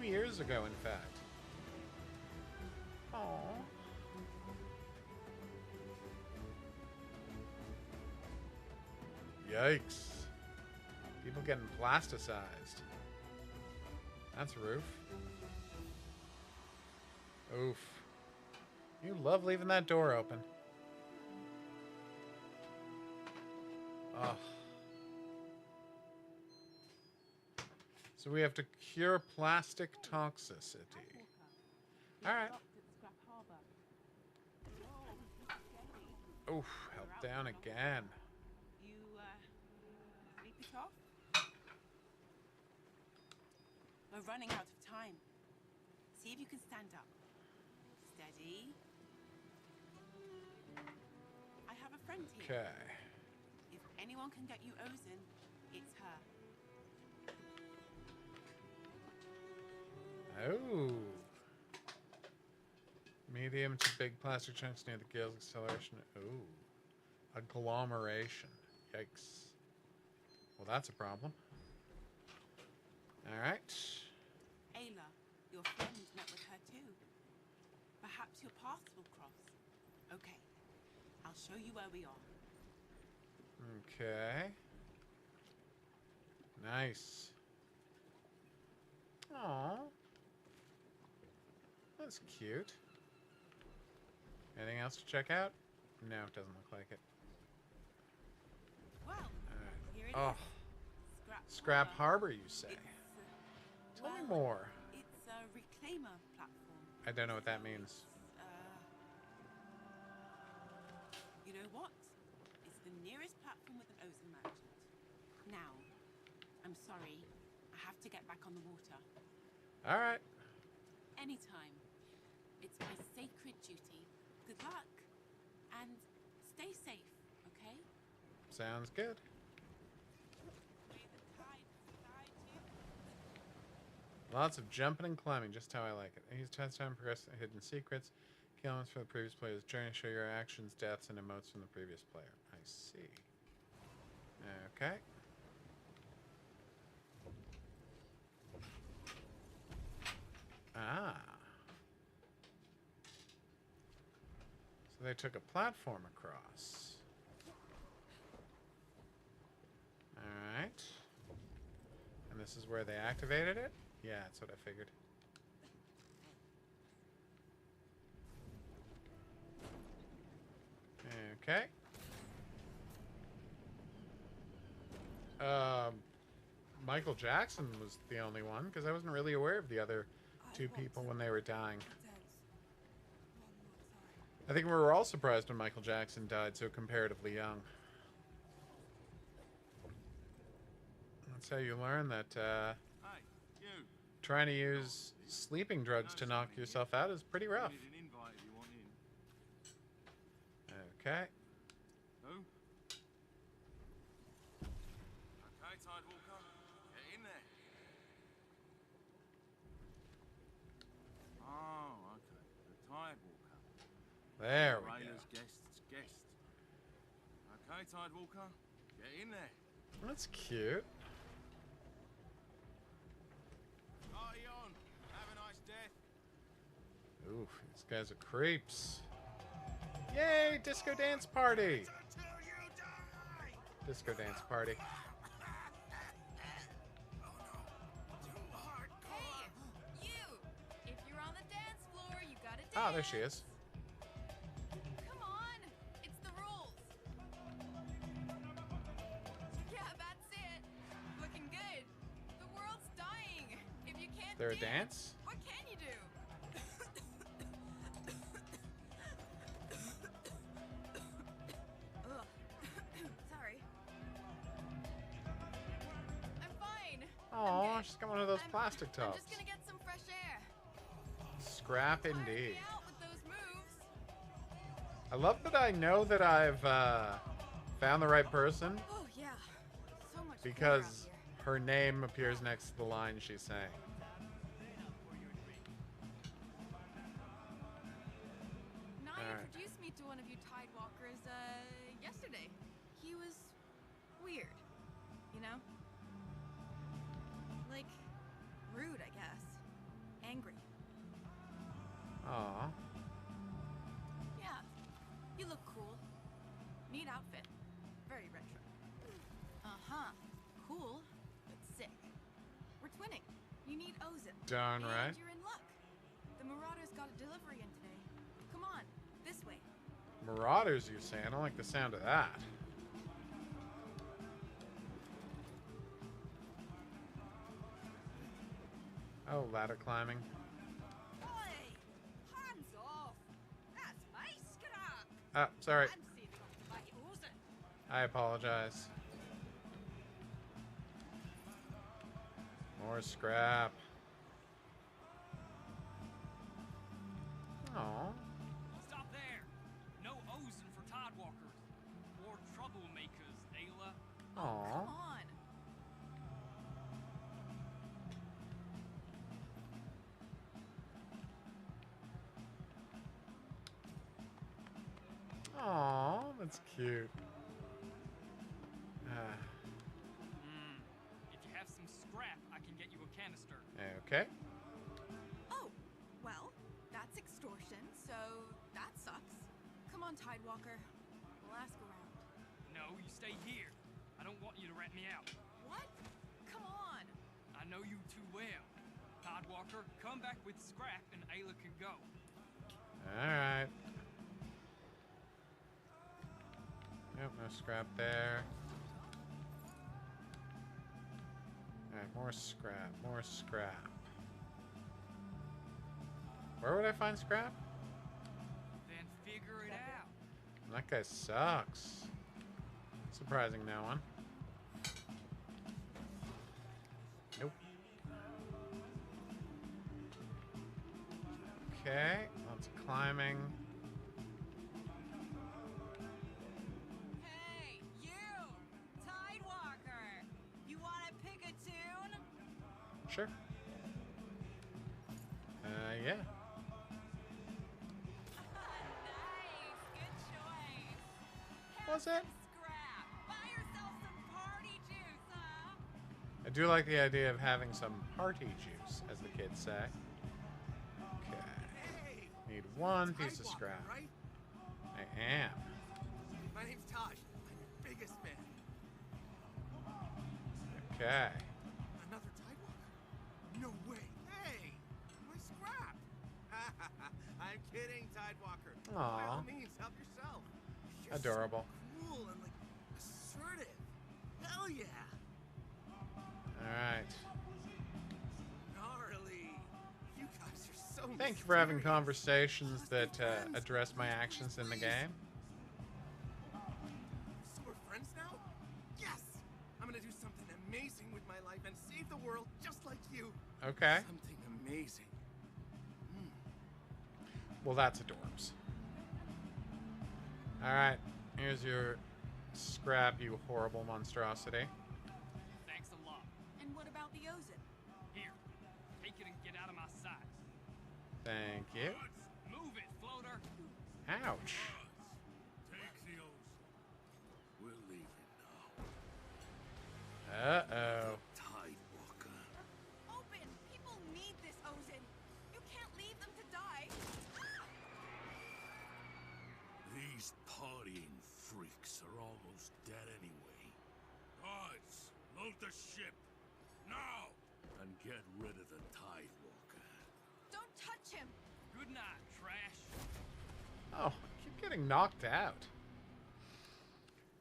Speaker 1: 2 years ago, in fact. Aww. Yikes. People getting plasticized. That's roof. Oof. You love leaving that door open. Ugh. So we have to cure plastic toxicity. Alright. Oof, held down again.
Speaker 5: You, sleep it off? We're running out of time. See if you can stand up. Steady. I have a friend here.
Speaker 1: Okay.
Speaker 5: If anyone can get you ozone, it's her.
Speaker 1: Oh. Medium to big plastic chunks near the gill's acceleration. Ooh. Agglomeration. Yikes. Well, that's a problem. Alright.
Speaker 5: Ayla, your friend met with her too. Perhaps your paths will cross. Okay, I'll show you where we are.
Speaker 1: Okay. Nice. Aww. That's cute. Anything else to check out? No, it doesn't look like it.
Speaker 5: Well, here it
Speaker 1: Oh,
Speaker 5: is.
Speaker 1: Scrap Harbor, you say?
Speaker 5: It's,
Speaker 1: Tell me
Speaker 5: well,
Speaker 1: more.
Speaker 5: It's a reclaimer platform.
Speaker 1: I don't know what that
Speaker 5: So
Speaker 1: means.
Speaker 5: it's, you know what? It's the nearest platform with an ozone merchant. Now, I'm sorry. I have to get back on the water.
Speaker 1: All right.
Speaker 5: Anytime. It's my sacred duty. Good luck. And stay safe, okay?
Speaker 1: Sounds good.
Speaker 5: May the tides guide you.
Speaker 1: Lots of jumping and climbing, just how I like it. Use test time, progress hidden secrets. Key elements for the previous player's journey. Show your actions, deaths, and emotes from the previous player. I see. Okay. Ah. So they took a platform across. Alright. And this is where they activated it? Yeah, that's what I figured. Okay. Michael Jackson was the only one, because I wasn't really aware of the other two people when they were dying. I think we were all surprised when Michael Jackson died so comparatively young. That's how you learn that
Speaker 4: Hey, you.
Speaker 1: trying to use sleeping drugs to knock yourself out is pretty rough.
Speaker 4: Need an invite if you want in.
Speaker 1: Okay.
Speaker 4: Who? Okay, Tidewalker. Get in there. Oh, okay. The Tidewalker.
Speaker 1: There we go.
Speaker 4: Rayla's guest's guest. Okay, Tidewalker. Get in there.
Speaker 1: That's cute.
Speaker 4: Party on. Have a nice death.
Speaker 1: Oof, these guys are creeps. Yay, disco dance party!
Speaker 4: Until you die.
Speaker 1: Disco dance party.
Speaker 6: Hey, you! If you're on the dance floor, you gotta dance.
Speaker 1: Ah, there she is.
Speaker 6: Come on, it's the rules. Yeah, that's it. Looking good. The world's dying. If you can't
Speaker 1: Is there a
Speaker 6: dance,
Speaker 1: dance?
Speaker 6: what can you do? Ugh. Sorry. I'm fine.
Speaker 1: Aw, she's got one of those plastic
Speaker 6: I'm
Speaker 1: tubs.
Speaker 6: just gonna get some fresh air.
Speaker 1: Scrap
Speaker 6: Tires me
Speaker 1: indeed.
Speaker 6: out with those moves.
Speaker 1: I love that I know that I've found the right person
Speaker 6: Oh yeah, so much
Speaker 1: because
Speaker 6: cooler out here.
Speaker 1: her name appears next to the line she's saying.
Speaker 6: Nye
Speaker 1: Alright.
Speaker 6: introduced me to one of you Tidewalkers, yesterday. He was weird, you know? Like, rude, I guess. Angry.
Speaker 1: Aw.
Speaker 6: Yeah, you look cool. Neat outfit. Very retro. Uh-huh. Cool, but sick. We're twinning. You need ozone.
Speaker 1: Darn
Speaker 6: and
Speaker 1: right.
Speaker 6: you're in luck. The Marauders got a delivery in today. Come on, this way.
Speaker 1: Marauders, you say? I don't like the sound of that. Oh, ladder climbing.
Speaker 6: Oi! Hands off! That's my scrap!
Speaker 1: Ah, sorry.
Speaker 6: I'm saving up my ozone.
Speaker 1: I apologize. More scrap. Oh.
Speaker 7: Stop there! No ozone for Tidewalkers. Or troublemakers, Ayla.
Speaker 6: Come
Speaker 1: Aw.
Speaker 6: on.
Speaker 1: Aw, that's cute.
Speaker 7: If you have some scrap, I can get you a canister.
Speaker 1: Okay.
Speaker 6: Oh, well, that's extortion, so that sucks. Come on, Tidewalker. We'll ask around.
Speaker 7: No, you stay here. I don't want you to rat me out.
Speaker 6: What? Come on.
Speaker 7: I know you too well. Tidewalker, come back with scrap and Ayla can go.
Speaker 1: Alright. Nope, no scrap there. Alright, more scrap, more scrap. Where would I find scrap?
Speaker 7: Then figure it out.
Speaker 1: That guy sucks. Surprising no one. Nope. Okay, lots of climbing.
Speaker 6: Hey, you! Tidewalker! You wanna pick a tune?
Speaker 1: Sure. Yeah.
Speaker 6: Nice! Good choice!
Speaker 1: Was it?
Speaker 6: Have some scrap! Buy yourself some party juice, huh?
Speaker 1: I do like the idea of having some party juice, as the kids say. Okay.
Speaker 4: Hey,
Speaker 1: Need one
Speaker 4: Tidewalker,
Speaker 1: piece of scrap.
Speaker 4: right?
Speaker 1: I am.
Speaker 4: My name's Taj. I'm your biggest fan.
Speaker 1: Okay.
Speaker 4: Another Tidewalker? No way. Hey, my scrap. I'm kidding, Tidewalker. By
Speaker 1: Aw.
Speaker 4: all means, help yourself. You're
Speaker 1: Adorable.
Speaker 4: So cool and like assertive. Hell yeah.
Speaker 1: Alright.
Speaker 4: Gnarly. You guys are so
Speaker 1: Thank you for having
Speaker 4: mysterious.
Speaker 1: conversations
Speaker 4: Let's be
Speaker 1: that
Speaker 4: friends.
Speaker 1: address my
Speaker 4: Please,
Speaker 1: actions in the
Speaker 4: please.
Speaker 1: game.
Speaker 4: So we're friends now? Yes! I'm gonna do something amazing with my life and save the world just like you.
Speaker 1: Okay.
Speaker 4: Something amazing.
Speaker 1: Well, that's adorbs. Alright. Here's your scrap, you horrible monstrosity.
Speaker 7: Thanks a lot.
Speaker 6: And what about the ozone?
Speaker 7: Here, take it and get out of my sight.
Speaker 1: Thank you.
Speaker 7: Move it, floater.
Speaker 1: Ouch.
Speaker 8: Take the oath. We're leaving now.
Speaker 1: Uh-oh.
Speaker 8: Tidewalker.
Speaker 6: Open! People need this ozone! You can't leave them to die!
Speaker 8: These partying freaks are almost dead anyway. Guards, load the ship. Now! And get rid of the Tidewalker.
Speaker 6: Don't touch him!
Speaker 7: Good night, trash.
Speaker 1: Oh, I keep getting knocked out.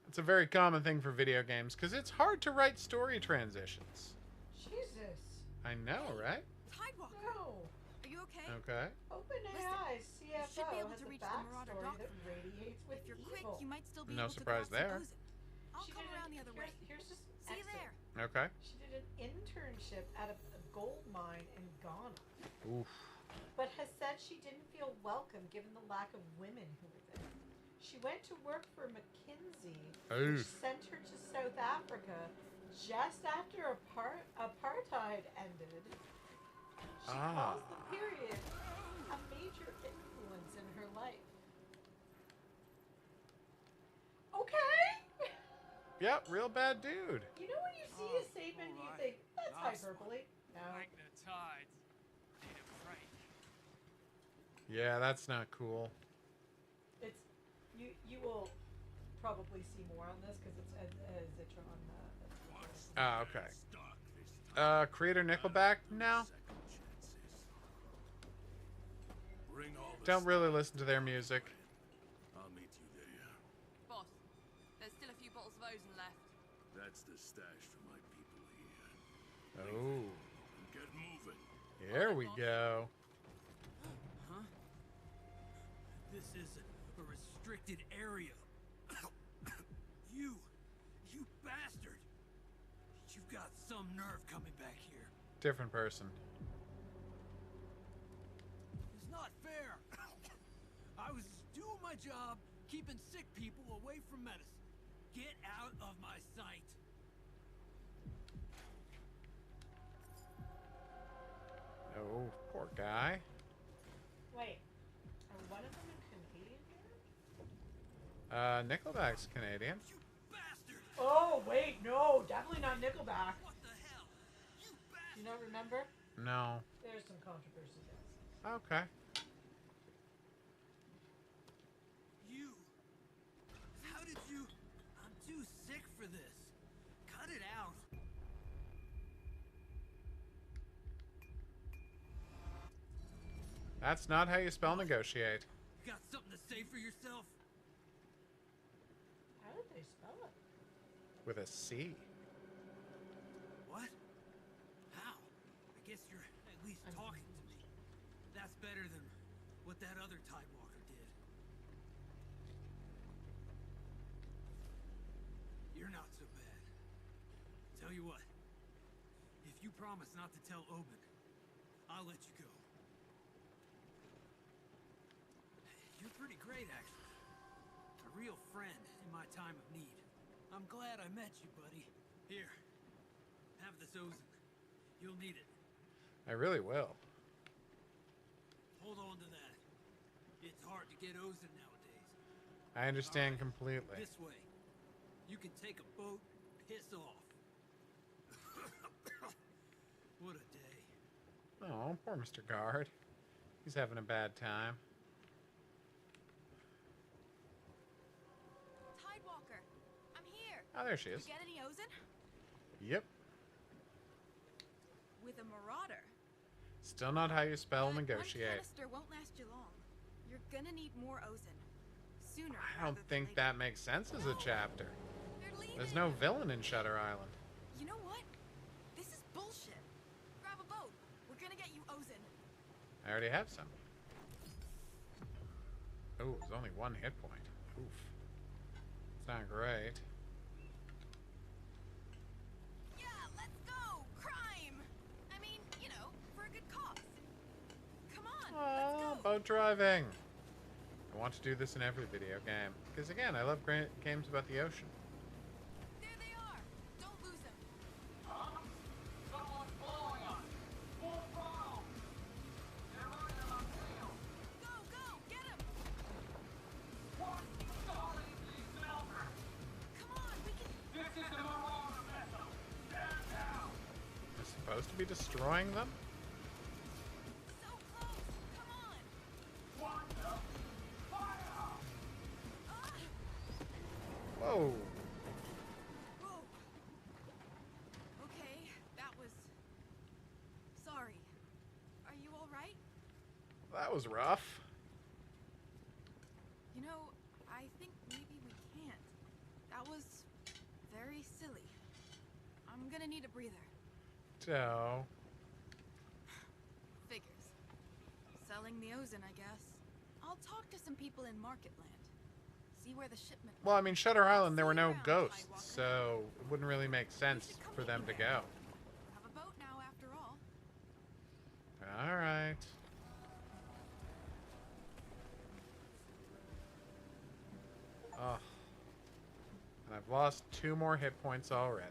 Speaker 1: It's a very common thing for video games, because it's hard to write story transitions.
Speaker 3: Jesus.
Speaker 1: I know, right?
Speaker 6: Tidewalker!
Speaker 3: No.
Speaker 6: Are you okay?
Speaker 1: Okay.
Speaker 3: OpenAI
Speaker 6: you should
Speaker 3: CFO
Speaker 6: be able
Speaker 3: has
Speaker 6: to
Speaker 3: a
Speaker 6: reach the Marauder
Speaker 3: backstory
Speaker 6: dock
Speaker 3: that
Speaker 6: from there.
Speaker 3: radiates with
Speaker 6: If you're quick,
Speaker 3: evil.
Speaker 6: you might still be
Speaker 1: No
Speaker 6: able to
Speaker 1: surprise
Speaker 6: grab
Speaker 1: there.
Speaker 6: some ozone. I'll
Speaker 3: She
Speaker 6: come
Speaker 3: did
Speaker 6: around the other way.
Speaker 3: Here's just
Speaker 6: See you
Speaker 3: exit.
Speaker 6: there.
Speaker 1: Okay.
Speaker 3: She did an internship at a gold mine in Ghana,
Speaker 1: Oof.
Speaker 3: but has said she didn't feel welcome given the lack of women who were there. She went to work for McKinsey, which
Speaker 1: Oof.
Speaker 3: sent her to South Africa just after apartheid ended. She calls the period a major influence in her life. Okay.
Speaker 1: Yep, real bad dude.
Speaker 3: You know when you see a statement and you
Speaker 7: alright.
Speaker 3: think, that's
Speaker 7: Nice
Speaker 3: hyperbole? No.
Speaker 7: Like the tides. Did it right.
Speaker 1: Yeah, that's not cool.
Speaker 3: It's you will probably see more on this because it's as Zitron.
Speaker 1: Ah, okay.
Speaker 8: Stock this time.
Speaker 1: Creator Nickelback? No.
Speaker 8: Second chances. Bring all the
Speaker 1: Don't really
Speaker 8: stuff.
Speaker 1: listen to their music.
Speaker 8: I'll meet you there.
Speaker 6: Boss, there's still a few bottles of ozone left.
Speaker 8: That's the stash for my people here.
Speaker 1: Oh.
Speaker 8: And get moving.
Speaker 1: Here we go.
Speaker 7: Huh? This is a restricted area. You bastard! You've got some nerve coming back here.
Speaker 1: Different person.
Speaker 7: It's not fair. I was doing my job, keeping sick people away from medicine. Get out of my sight.
Speaker 1: Oh, poor guy.
Speaker 3: Wait, are one of them a Canadian band?
Speaker 1: Nickelback's Canadian.
Speaker 7: You bastard!
Speaker 3: Oh wait, no, definitely not Nickelback.
Speaker 7: What the hell? You
Speaker 3: Do
Speaker 7: bastard!
Speaker 3: you not remember?
Speaker 1: No.
Speaker 3: There's some controversy there.
Speaker 1: Okay.
Speaker 7: You! How did you... I'm too sick for this. Cut it out.
Speaker 1: That's not how you spell negotiate.
Speaker 7: You got something to say for yourself?
Speaker 3: How did they
Speaker 1: with a C.
Speaker 7: What? How? I guess you're at least talking to me. That's better than what that other Tidewalker did. You're not so bad. Tell you what, if you promise not to tell Oben, I'll let you go. You're pretty great, actually. A real friend in my time of need. I'm glad I met you, buddy. Here, have this Ozen. You'll need it.
Speaker 1: I really will.
Speaker 7: Hold on to that. It's hard to get Ozen nowadays.
Speaker 1: I understand
Speaker 7: All right,
Speaker 1: completely.
Speaker 7: This way. You can take a boat, piss off. What a day.
Speaker 1: Oh, poor Mr. Guard. He's having a bad time.
Speaker 6: Tidewalker, I'm here.
Speaker 1: Oh, there she
Speaker 6: Did
Speaker 1: is.
Speaker 6: you get any Ozen?
Speaker 1: Yep.
Speaker 6: With a marauder.
Speaker 1: Still not how you spell
Speaker 6: But
Speaker 1: negotiate.
Speaker 6: One canister won't last you long. You're gonna need more Ozen. Sooner.
Speaker 1: I don't think that makes sense as a chapter.
Speaker 6: They're leaving.
Speaker 1: There's no villain in Shutter Island.
Speaker 6: You know what? This is bullshit. Grab a boat. We're gonna get you Ozen.
Speaker 1: I already have some. Oh, there's only one hit point. Oof. It's not great.
Speaker 6: Yeah, let's go. Crime. I mean, you know, for a good cause. Come on,
Speaker 1: Oh,
Speaker 6: let's go.
Speaker 1: boat driving. I want to do this in every video game. Because again, I love games about the ocean.
Speaker 6: There they are. Don't lose them. Go, go, get him. Come on, we can.
Speaker 1: We're supposed to be destroying them?
Speaker 6: So close. Come on.
Speaker 1: Whoa.
Speaker 6: Whoa. Okay, that was. Sorry. Are you all right?
Speaker 1: That was rough.
Speaker 6: You know, I think maybe we can't. That was very silly. I'm gonna need a breather.
Speaker 1: So,
Speaker 6: Figures. Selling the Ozen, I guess. I'll talk to some people in Marketland. See where the shipment
Speaker 1: well, I mean, Shutter Island, there were no
Speaker 6: See you around,
Speaker 1: ghosts,
Speaker 6: Tidewalker.
Speaker 1: so it wouldn't really make sense
Speaker 6: should come
Speaker 1: for
Speaker 6: with
Speaker 1: them
Speaker 6: me
Speaker 1: to
Speaker 6: then.
Speaker 1: go.
Speaker 6: have a boat now after all.
Speaker 1: All right. Oh. And I've lost 2 more hit points already.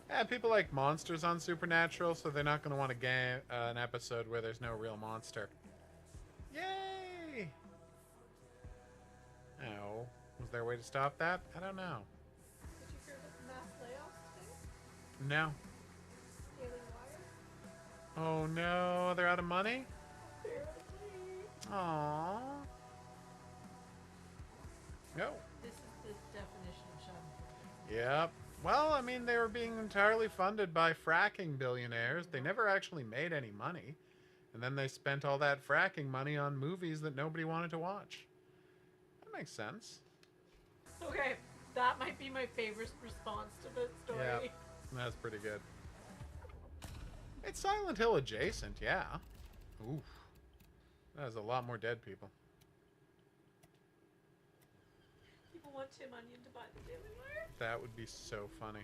Speaker 1: Yeah, people like monsters on Supernatural, so they're not going to want a game, an episode where there's no real monster. Yay! Oh, was there a way to stop that? I don't know.
Speaker 3: Did you hear about the mass layoffs today?
Speaker 1: No.
Speaker 3: Daily Wire?
Speaker 1: Oh no, they're out of money?
Speaker 3: Apparently.
Speaker 1: Aww. No.
Speaker 3: This is the definition of Schadenfreude.
Speaker 1: Yep. Well, I mean, they were being entirely funded by fracking billionaires. They never actually made any money. And then they spent all that fracking money on movies that nobody wanted to watch. That makes sense.
Speaker 3: Okay, that might be my favorite response to the story.
Speaker 1: Yeah, that's pretty good. It's Silent Hill adjacent, yeah. Oof. That has a lot more dead people.
Speaker 3: People want Tim Onion to buy the Daily Wire.
Speaker 1: That would be so funny.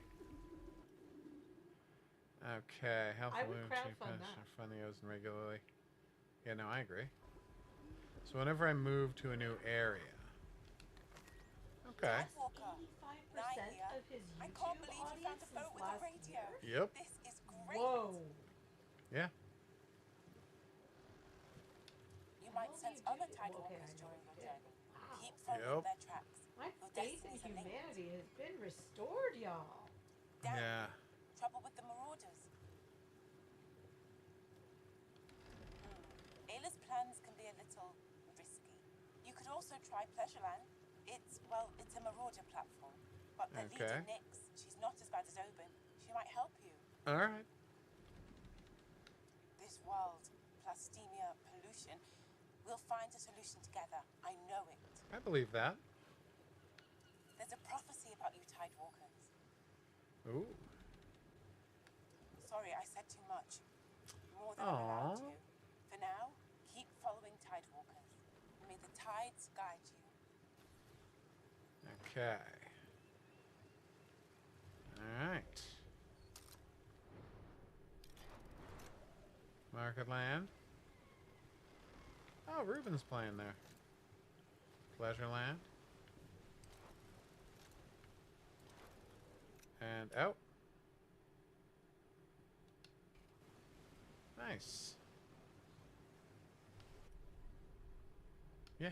Speaker 1: Okay, health
Speaker 3: I would
Speaker 1: balloon, cheap
Speaker 3: crowdfund
Speaker 1: pension,
Speaker 3: that.
Speaker 1: fund the Ozen regularly. Yeah, no, I agree. So whenever I move to a new area. Okay.
Speaker 9: Walker,
Speaker 3: 85% of his
Speaker 9: I
Speaker 3: YouTube
Speaker 9: can't believe you found
Speaker 3: audience
Speaker 9: a boat
Speaker 3: since
Speaker 9: with a
Speaker 3: last
Speaker 9: radio.
Speaker 3: year.
Speaker 1: Yep.
Speaker 9: This is great.
Speaker 3: Whoa.
Speaker 1: Yeah.
Speaker 9: You might
Speaker 3: Well,
Speaker 9: sense
Speaker 3: you
Speaker 9: other
Speaker 3: do.
Speaker 9: Tidewalkers
Speaker 3: Okay, I know
Speaker 9: during your
Speaker 3: you
Speaker 9: journey.
Speaker 3: Wow.
Speaker 9: Keep following
Speaker 1: Yep.
Speaker 9: their tracks.
Speaker 3: My
Speaker 9: Your
Speaker 3: faith in
Speaker 9: destinies are linked.
Speaker 3: humanity has been restored, y'all.
Speaker 9: Down.
Speaker 1: Yeah.
Speaker 9: Trouble with the marauders. Ayla's plans can be a little risky. You could also try Pleasureland. It's a marauder platform. But the
Speaker 1: Okay.
Speaker 9: leader, Nyx, she's not as bad as Oben. She might help you.
Speaker 1: All right.
Speaker 9: This world We'll find a solution together. I know it.
Speaker 1: I believe that.
Speaker 9: There's a prophecy about you Tidewalkers.
Speaker 1: Ooh.
Speaker 9: Sorry, I said too much. More than I'm allowed to. For now, keep following Tidewalkers. May the tides guide you.
Speaker 1: Okay. Alright. Market Land. Oh, Ruben's playing there. Pleasure Land. And out. Nice. Yeah.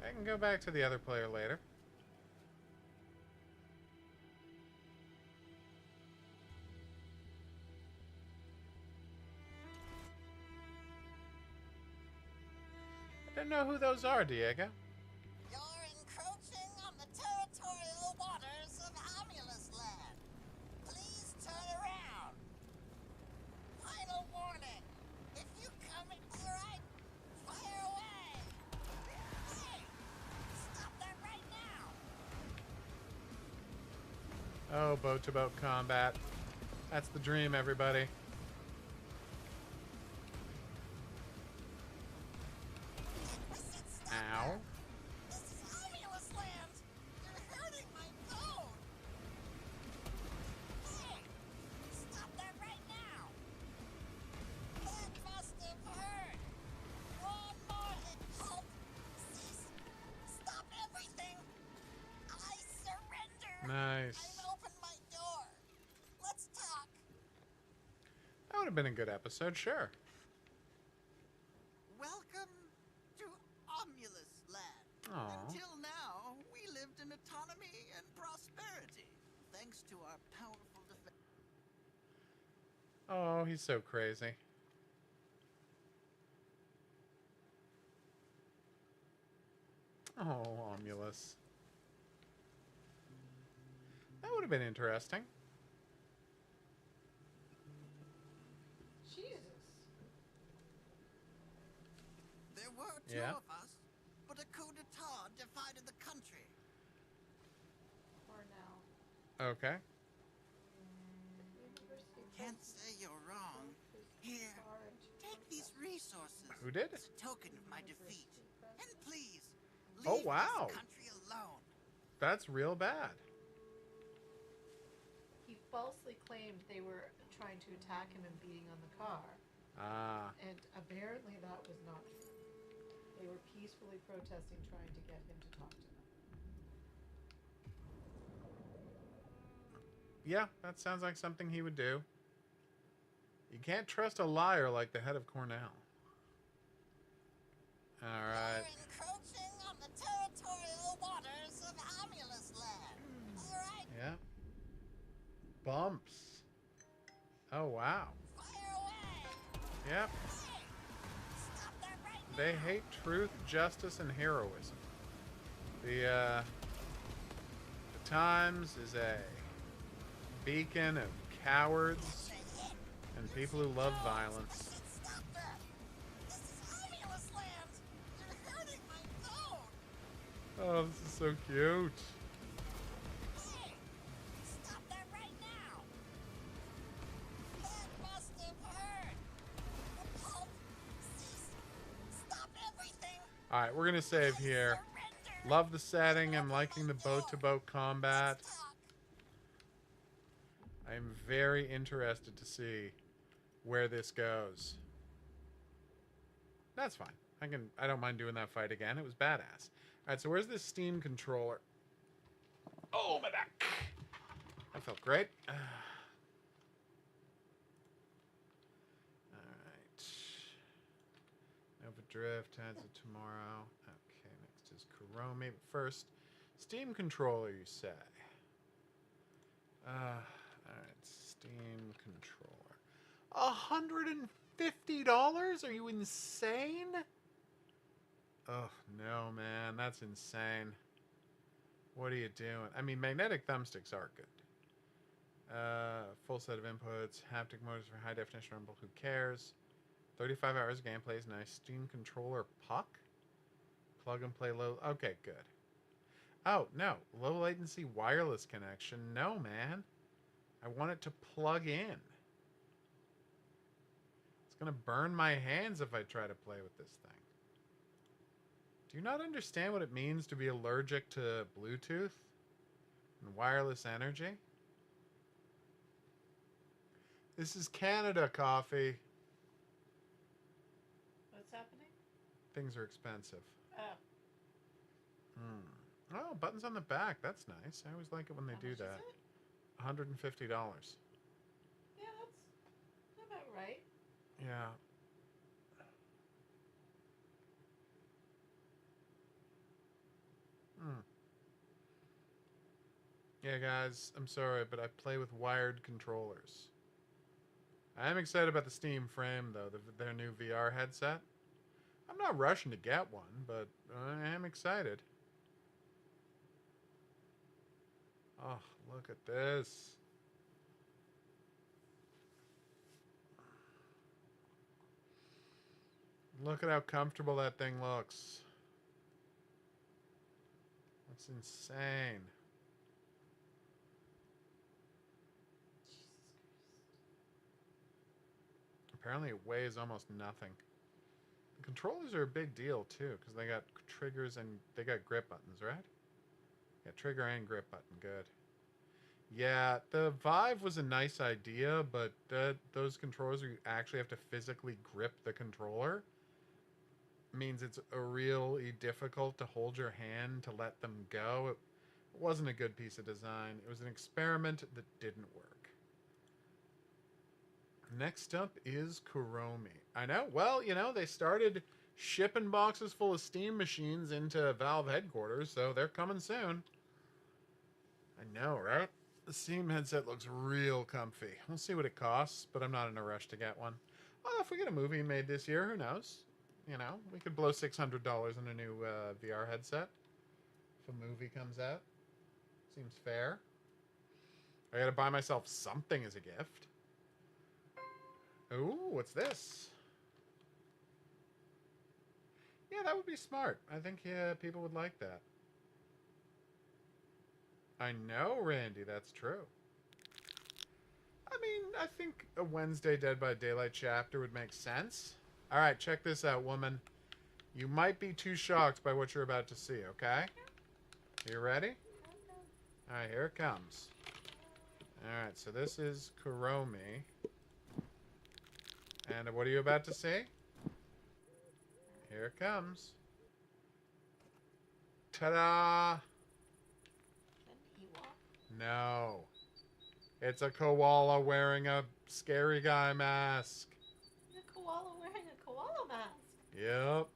Speaker 1: I can go back to the other player later. I don't know who those are, Diego.
Speaker 10: You're encroaching on the territorial waters of Amulus Land. Please turn around. Final warning. If you come in, alright, fire away. Hey, stop that right now.
Speaker 1: Oh, boat-to-boat combat. That's the dream, everybody. Ow.
Speaker 10: This is Amulus Land. You're hurting my boat. Hey, stop that right now. That must have hurt. One more help. Cease. Stop everything. I surrender.
Speaker 1: Nice.
Speaker 10: I've opened my door. Let's talk.
Speaker 1: That would have been a good episode, sure.
Speaker 10: Welcome to Amulus Land.
Speaker 1: Aw.
Speaker 10: Until now, we lived in autonomy and prosperity, thanks to our powerful defense.
Speaker 1: Oh, he's so crazy. Oh, Omulus. That would have been interesting.
Speaker 3: Jesus.
Speaker 10: There were two
Speaker 1: Yeah.
Speaker 10: of us, but a coup d'etat divided the country.
Speaker 3: Cornell.
Speaker 1: Okay.
Speaker 3: University of
Speaker 10: Can't say you're wrong. Here, take these resources.
Speaker 1: Who did?
Speaker 10: As a token of my defeat. And please, leave
Speaker 1: Oh, wow.
Speaker 10: this country alone.
Speaker 1: That's real bad.
Speaker 3: He falsely claimed they were trying to attack him and beating on the car.
Speaker 1: Ah.
Speaker 3: And apparently that was not true. They were peacefully protesting, trying to get him to talk to them.
Speaker 1: Yeah, that sounds like something he would do. You can't trust a liar like the head of Cornell. Alright.
Speaker 10: You're encroaching on the territorial waters of Amulus Land. Alright,
Speaker 1: Yeah. Bumps. Oh, wow.
Speaker 10: fire away.
Speaker 1: Yep.
Speaker 10: Hey, stop that right now.
Speaker 1: They hate truth, justice, and heroism. The Times is a beacon of cowards and people who love violence.
Speaker 10: Stop that. This is Amulus Land. You're hurting my boat.
Speaker 1: Oh, this is so cute.
Speaker 10: Hey, stop that right now. That must have hurt. Help. Cease. Stop everything.
Speaker 1: Alright, we're gonna save here.
Speaker 10: Surrender.
Speaker 1: Love the setting. I'm liking the boat-to-boat combat.
Speaker 10: Let's talk.
Speaker 1: I'm very interested to see where this goes. That's fine. I don't mind doing that fight again. It was badass. Alright, so where's this Steam controller? Oh, my back. That felt great. Alright. Nova Drift has it tomorrow. Okay, next is Koromi. But first, Steam controller, you say. Alright, Steam controller. $150? Are you insane? Oh, no, man. That's insane. What are you doing? I mean, magnetic thumbsticks are good. Full set of inputs. Haptic motors for high definition rumble. Who cares? 35 hours of gameplay is nice. Steam controller puck? Plug and play low. Okay, good. Oh, no. Low latency wireless connection. No, man. I want it to plug in. It's going to burn my hands if I try to play with this thing. Do you not understand what it means to be allergic to Bluetooth and wireless energy? This is Canada, coffee.
Speaker 3: What's happening?
Speaker 1: Things are expensive.
Speaker 3: Oh.
Speaker 1: Oh, buttons on the back. That's nice. I always like it when they do that.
Speaker 3: How much is
Speaker 1: $150.
Speaker 3: it? Yeah, that's about right.
Speaker 1: Yeah. Yeah, guys, I'm sorry, but I play with wired controllers. I am excited about the Steam Frame, though, their new VR headset. I'm not rushing to get one, but I am excited. Oh, look at this. Look at how comfortable that thing looks. That's insane. Apparently it weighs almost nothing. The controllers are a big deal too, because they got triggers and they got grip buttons, right? Yeah, trigger and grip button, good. Yeah, the Vive was a nice idea, but those controllers where you actually have to physically grip the controller means it's really difficult to hold your hand to let them go. It wasn't a good piece of design. It was an experiment that didn't work. Next up is Koromi. I know. Well, you know, they started shipping boxes full of Steam machines into Valve headquarters, so they're coming soon. I know, right? The Steam headset looks real comfy. We'll see what it costs, but I'm not in a rush to get one. Well, if we get a movie made this year, who knows? You know, we could blow $600 on a new VR headset if a movie comes out. Seems fair. I gotta buy myself something as a gift. Ooh, what's this? Yeah, that would be smart. I think people would like that. I know, Randy, that's true. I mean, I think a Wednesday Dead by Daylight chapter would make sense. All right, check this out, woman. You might be too shocked by what you're about to see, okay? You ready? All right, here it comes. All right, so this is Koromi. And what are you about to see? Here it comes. Ta-da! No. It's a koala wearing a scary guy mask.
Speaker 3: A koala wearing a koala mask.
Speaker 1: Yep.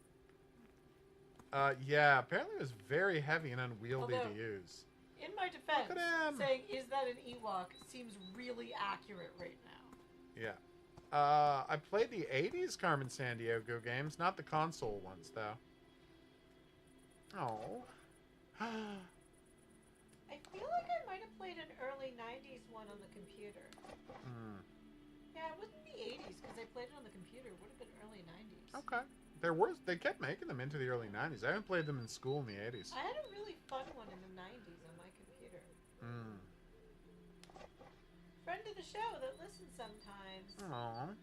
Speaker 1: Yeah, apparently it was very heavy and unwieldy to use.
Speaker 3: In my defense,
Speaker 1: Look at him.
Speaker 3: saying, is that an Ewok, seems really accurate right now.
Speaker 1: Yeah. I played the 80s Carmen Sandiego games, not the console ones, though. Oh.
Speaker 3: I feel like I might have played an early 90s one on the computer. Yeah, it wasn't the 80s, because I played it on the computer. It would have been early 90s.
Speaker 1: Okay. They kept making them into the early 90s. I haven't played them in school in the 80s.
Speaker 3: I had a really fun one in the 90s on my computer. Friend of the show that listens sometimes.
Speaker 1: Aww.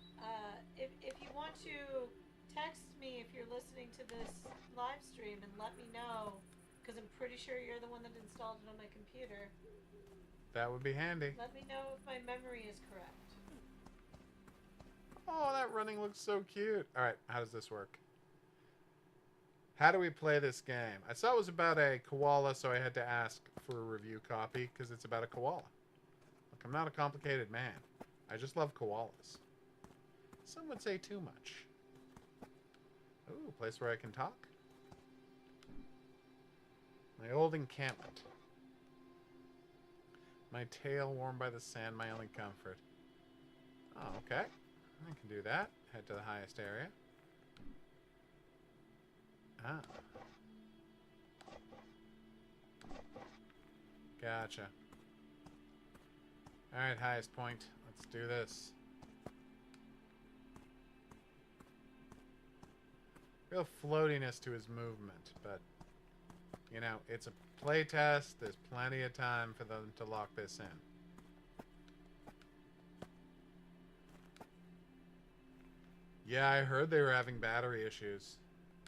Speaker 3: If you want to text me if you're listening to this live stream and let me know, because I'm pretty sure you're the one that installed it on my computer.
Speaker 1: That would be handy.
Speaker 3: Let me know if my memory is correct.
Speaker 1: Oh, that running looks so cute. All right, how does this work? How do we play this game? I saw it was about a koala, so I had to ask for a review copy because it's about a koala. Look, I'm not a complicated man. I just love koalas. Some would say too much. Ooh, a place where I can talk. My old encampment. My tail warmed by the sand, my only comfort. Oh, okay. I can do that. Head to the highest area. Ah. Gotcha. Alright, highest point. Let's do this. Real floatiness to his movement, but, you know, it's a play test. There's plenty of time for them to lock this in. Yeah, I heard they were having battery issues.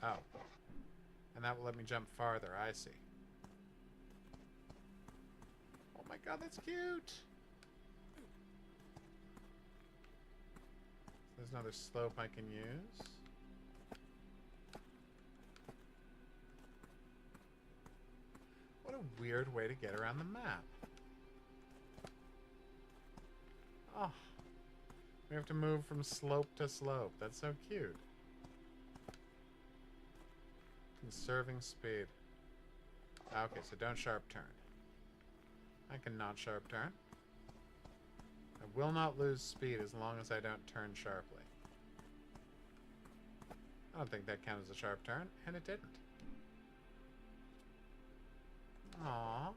Speaker 1: Oh. And that will let me jump farther, I see. Oh my god, that's cute! There's another slope I can use. What a weird way to get around the map. Oh. We have to move from slope to slope. That's so cute. Conserving speed. Okay, so don't sharp turn. I can not sharp turn. I will not lose speed as long as I don't turn sharply. I don't think that counted as a sharp turn, and it didn't. Aww.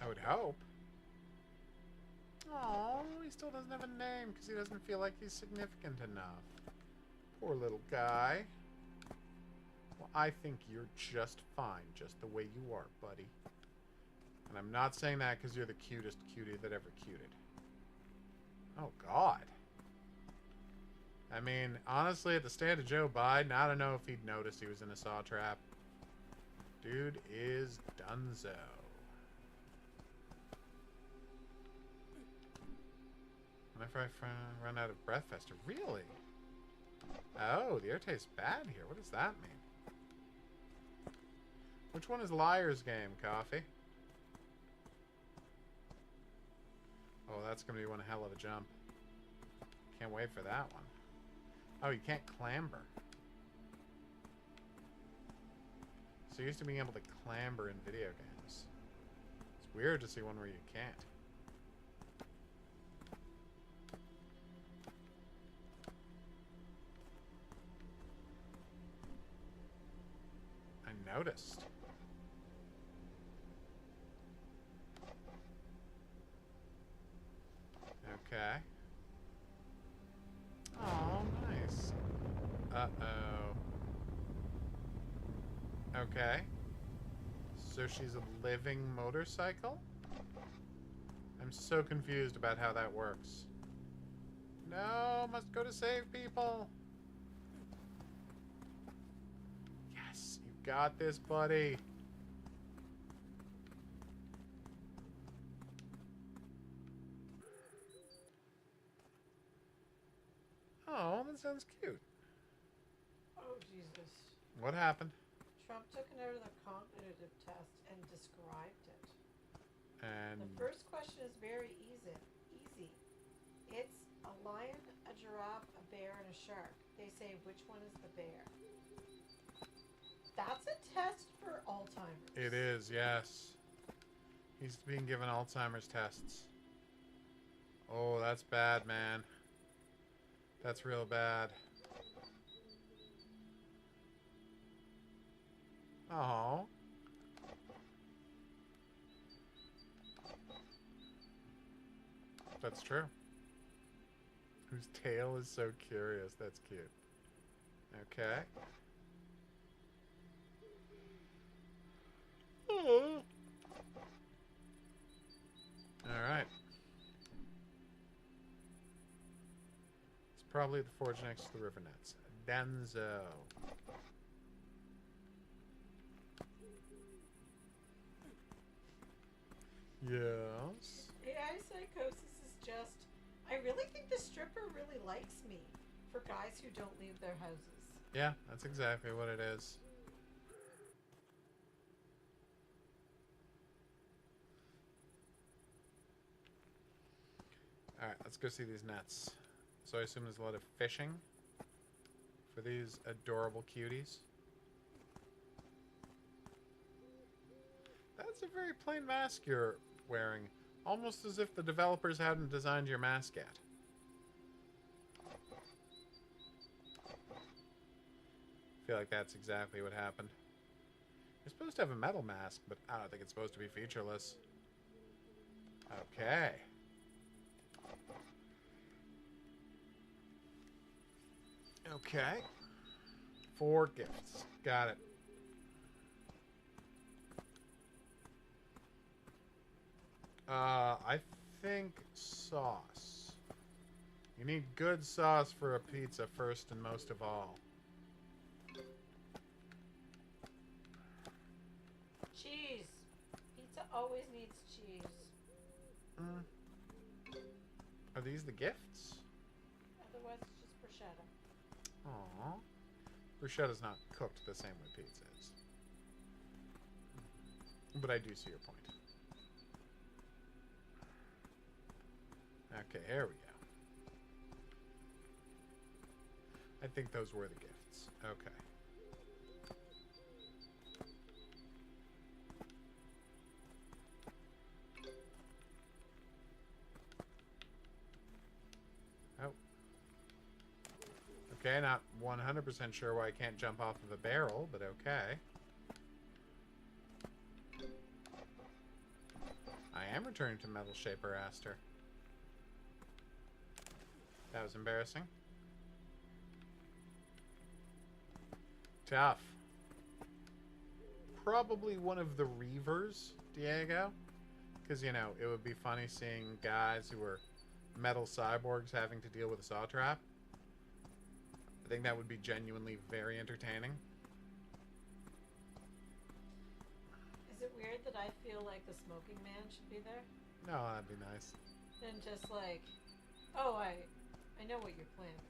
Speaker 1: I would hope. Oh, he still doesn't have a name because he doesn't feel like he's significant enough. Poor little guy. Well, I think you're just fine, just the way you are, buddy. And I'm not saying that because you're the cutest cutie that ever cuted. Oh, God. I mean, honestly, at the stand of Joe Biden, I don't know if he'd notice he was in a saw trap. Dude is dunzo. Whenever I run out of breath faster. Really? Oh, the air tastes bad here. What does that mean? Which one is Liar's Game, Coffee? Oh, that's going to be one hell of a jump. Can't wait for that one. Oh, you can't clamber. So used to being able to clamber in video games. It's weird to see one where you can't. I noticed. Okay. Oh, nice. Uh-oh. Okay. So she's a living motorcycle? I'm so confused about how that works. No, must go to save people. Yes, you got this, buddy. Oh, that sounds cute.
Speaker 3: Oh, Jesus.
Speaker 1: What happened?
Speaker 3: Trump took another cognitive test and described it.
Speaker 1: And
Speaker 3: the first question is very easy. It's a lion, a giraffe, a bear, and a shark. They say which one is the bear. That's a test for Alzheimer's.
Speaker 1: it is, yes. He's being given Alzheimer's tests. Oh, that's bad, man. That's real bad. Oh. That's true. Whose tail is so curious. That's cute. Okay. Oh. Alright. It's probably the forge next to the river nets. Denzo. Yes.
Speaker 3: AI psychosis is just... I really think the stripper really likes me for guys who don't leave their houses.
Speaker 1: Yeah, that's exactly what it is. Alright, let's go see these nets. So I assume there's a lot of fishing for these adorable cuties. That's a very plain mask you're wearing. Almost as if the developers hadn't designed your mask yet. I feel like that's exactly what happened. You're supposed to have a metal mask, but I don't think it's supposed to be featureless. Okay. Okay. 4 gifts. Got it. I think sauce. You need good sauce for a pizza first and most of all.
Speaker 3: Cheese. Pizza always needs cheese.
Speaker 1: Are these the gifts?
Speaker 3: Otherwise, it's just bruschetta.
Speaker 1: Aww. Bruschetta's not cooked the same way pizza is. But I do see your point. Okay, here we go. I think those were the gifts. Okay. Oh. Okay, not 100% sure why I can't jump off of a barrel, but okay. I am returning to Metal Shaper Aster. That was embarrassing. Tough. Probably one of the Reavers, Diego. Because, you know, it would be funny seeing guys who were metal cyborgs having to deal with a saw trap. I think that would be genuinely very entertaining.
Speaker 3: Is it weird that I feel like the smoking man should be there?
Speaker 1: No, that'd be nice.
Speaker 3: Then just like, oh, I know what your plan is.